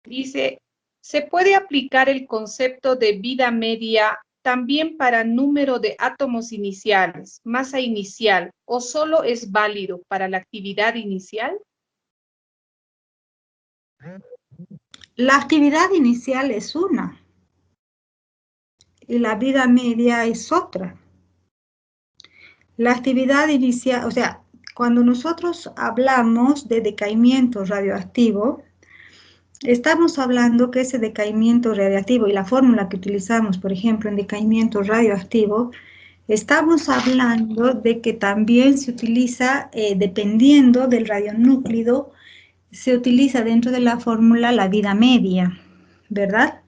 Speaker 4: Dice, ¿se puede aplicar el concepto de vida media también para número de átomos iniciales, masa inicial, o solo es válido para la actividad inicial?
Speaker 5: La actividad inicial es una y la vida media es otra. La actividad inicial, o sea, cuando nosotros hablamos de decaimiento radioactivo, estamos hablando que ese decaimiento radioactivo y la fórmula que utilizamos, por ejemplo, en decaimiento radioactivo, estamos hablando de que también se utiliza, dependiendo del radionúclido, se utiliza dentro de la fórmula la vida media, ¿verdad?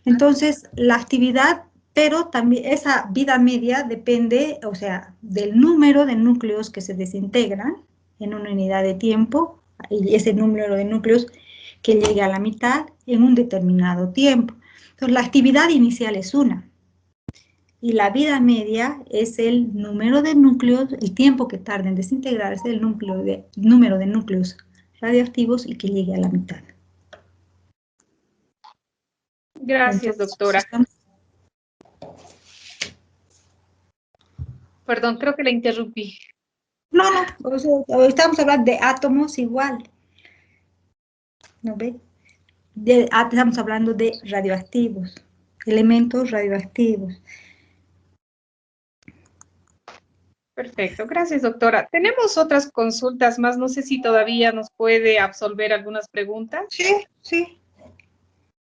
Speaker 5: Entonces, la actividad, pero también esa vida media depende, o sea, del número de núcleos que se desintegran en una unidad de tiempo, y ese número de núcleos que llegue a la mitad en un determinado tiempo. Entonces, la actividad inicial es una, y la vida media es el número de núcleos, el tiempo que tarda en desintegrarse el número de núcleos radioactivos y que llegue a la mitad.
Speaker 4: Gracias, doctora. Perdón, creo que la interrumpí.
Speaker 5: No, o sea, estamos hablando de átomos igual. ¿No ve? Estamos hablando de radioactivos, elementos radioactivos.
Speaker 4: Perfecto, gracias, doctora. Tenemos otras consultas más, no sé si todavía nos puede absolver algunas preguntas.
Speaker 5: Sí.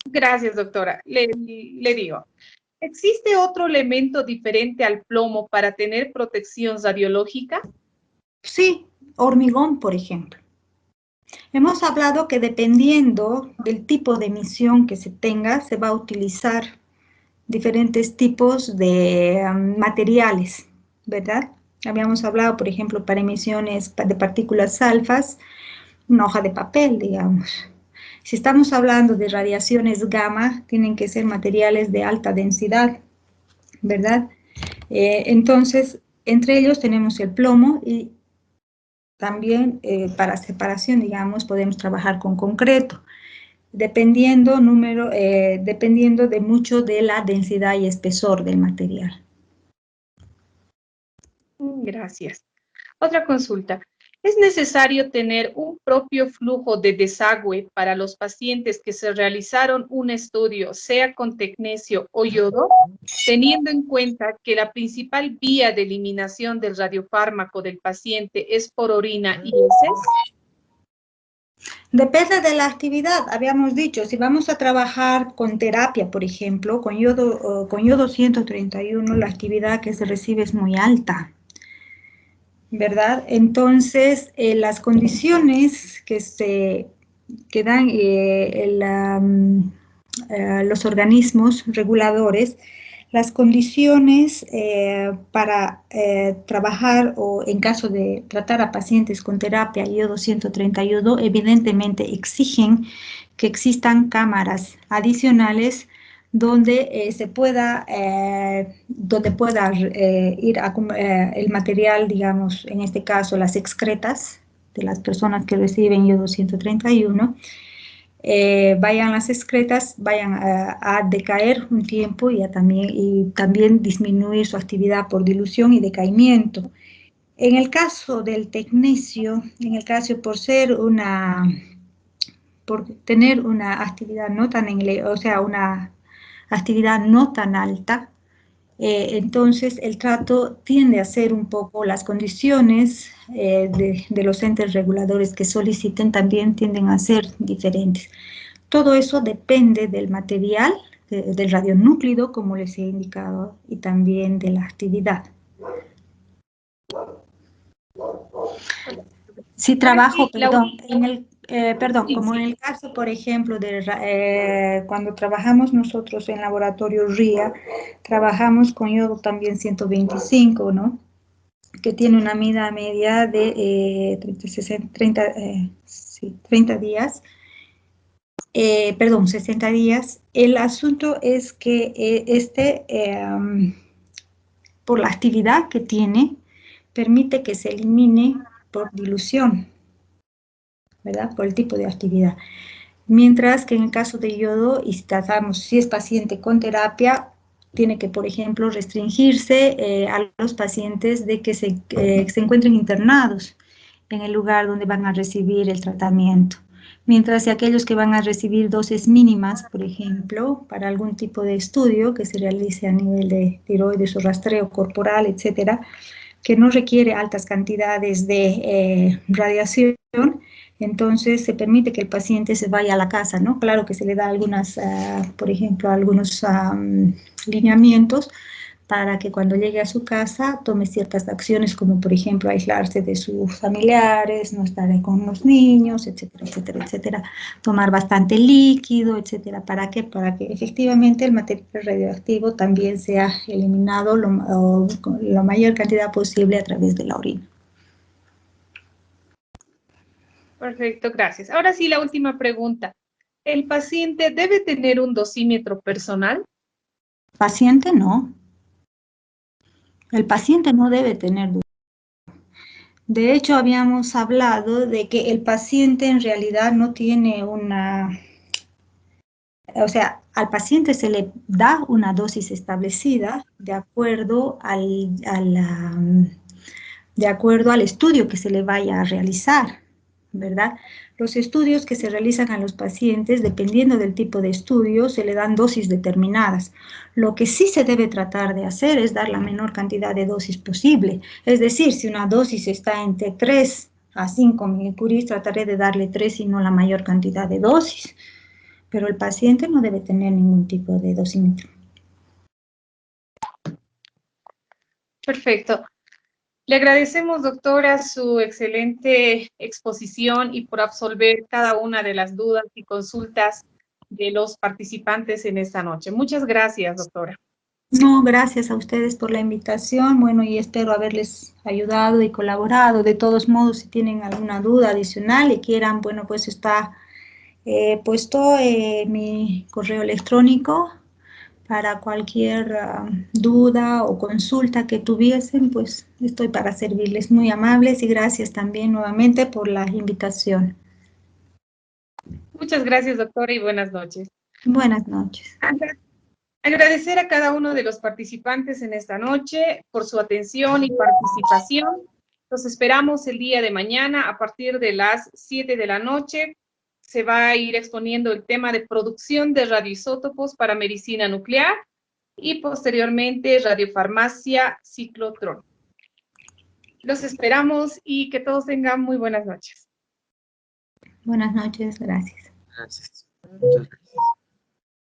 Speaker 4: Gracias, doctora. Le digo, ¿existe otro elemento diferente al plomo para tener protección radiológica?
Speaker 5: Sí, hormigón, por ejemplo. Hemos hablado que dependiendo del tipo de emisión que se tenga, se va a utilizar diferentes tipos de materiales, ¿verdad? Habíamos hablado, por ejemplo, para emisiones de partículas alfas, una hoja de papel, digamos. Si estamos hablando de radiaciones gamma, tienen que ser materiales de alta densidad, ¿verdad? Entonces, entre ellos tenemos el plomo y también para separación, digamos, podemos trabajar con concreto, dependiendo de mucho de la densidad y espesor del material.
Speaker 4: Gracias. Otra consulta. ¿Es necesario tener un propio flujo de desagüe para los pacientes que se realizaron un estudio, sea con tecnecio o yodo, teniendo en cuenta que la principal vía de eliminación del radiofármaco del paciente es por orina y heces?
Speaker 5: Depende de la actividad, habíamos dicho, si vamos a trabajar con terapia, por ejemplo, con yodo 131, la actividad que se recibe es muy alta, ¿verdad? Entonces, las condiciones que dan los organismos reguladores, las condiciones para trabajar o en caso de tratar a pacientes con terapia yodo 131, evidentemente exigen que existan cámaras adicionales donde donde pueda ir el material, digamos, en este caso las excretas de las personas que reciben yodo 131, vayan las excretas, vayan a decaer un tiempo y también disminuir su actividad por dilución y decaimiento. En el caso del tecnecio, por tener una actividad no tan una actividad no tan alta, entonces el trato tiende a ser un poco las condiciones de los entes reguladores que soliciten también tienden a ser diferentes. Todo eso depende del material, del radionúclido, como les he indicado, y también de la actividad. Si trabajo, como en el caso, por ejemplo, cuando trabajamos nosotros en laboratorio RIA, trabajamos con yodo también 125, ¿no? Que tiene una vida media de 30 días. 60 días. El asunto es que por la actividad que tiene, permite que se elimine por dilución, ¿verdad? Por el tipo de actividad. Mientras que en el caso de yodo, y si es paciente con terapia, tiene que, por ejemplo, restringirse a los pacientes de que se encuentren internados en el lugar donde van a recibir el tratamiento. Mientras que aquellos que van a recibir dosis mínimas, por ejemplo, para algún tipo de estudio que se realice a nivel de tiroides o rastreo corporal, etcétera, que no requiere altas cantidades de radiación, entonces se permite que el paciente se vaya a la casa, ¿no? Claro que se le da por ejemplo, algunos lineamientos para que cuando llegue a su casa tome ciertas acciones, como por ejemplo aislarse de sus familiares, no estar con los niños, etcétera, etcétera, etcétera, tomar bastante líquido, etcétera. ¿Para qué? Para que efectivamente el material radioactivo también sea eliminado la mayor cantidad posible a través de la orina.
Speaker 4: Perfecto, gracias. Ahora sí, la última pregunta. ¿El paciente debe tener un dosímetro personal?
Speaker 5: Paciente no. El paciente no debe tener dosímetro. De hecho, habíamos hablado de que el paciente en realidad no tiene al paciente se le da una dosis establecida de acuerdo al estudio que se le vaya a realizar, ¿verdad? Los estudios que se realizan a los pacientes, dependiendo del tipo de estudio, se le dan dosis determinadas. Lo que sí se debe tratar de hacer es dar la menor cantidad de dosis posible. Es decir, si una dosis está entre 3 a 5 milicuries, trataré de darle 3 y no la mayor cantidad de dosis. Pero el paciente no debe tener ningún tipo de dosímetro.
Speaker 4: Perfecto. Le agradecemos, doctora, su excelente exposición y por absolver cada una de las dudas y consultas de los participantes en esta noche. Muchas gracias, doctora.
Speaker 5: No, gracias a ustedes por la invitación. Bueno, y espero haberles ayudado y colaborado. De todos modos, si tienen alguna duda adicional y quieran, bueno, pues está puesto mi correo electrónico para cualquier duda o consulta que tuviesen, pues estoy para servirles. Muy amables y gracias también nuevamente por la invitación.
Speaker 4: Muchas gracias, doctora, y buenas noches.
Speaker 5: Buenas noches.
Speaker 4: Agradecer a cada uno de los participantes en esta noche por su atención y participación. Los esperamos el día de mañana a partir de las 7 de la noche. Se va a ir exponiendo el tema de producción de radioisótopos para medicina nuclear y posteriormente radiofarmacia ciclotrón. Los esperamos y que todos tengan muy buenas noches.
Speaker 5: Buenas noches, gracias.
Speaker 2: Gracias. Muchas gracias.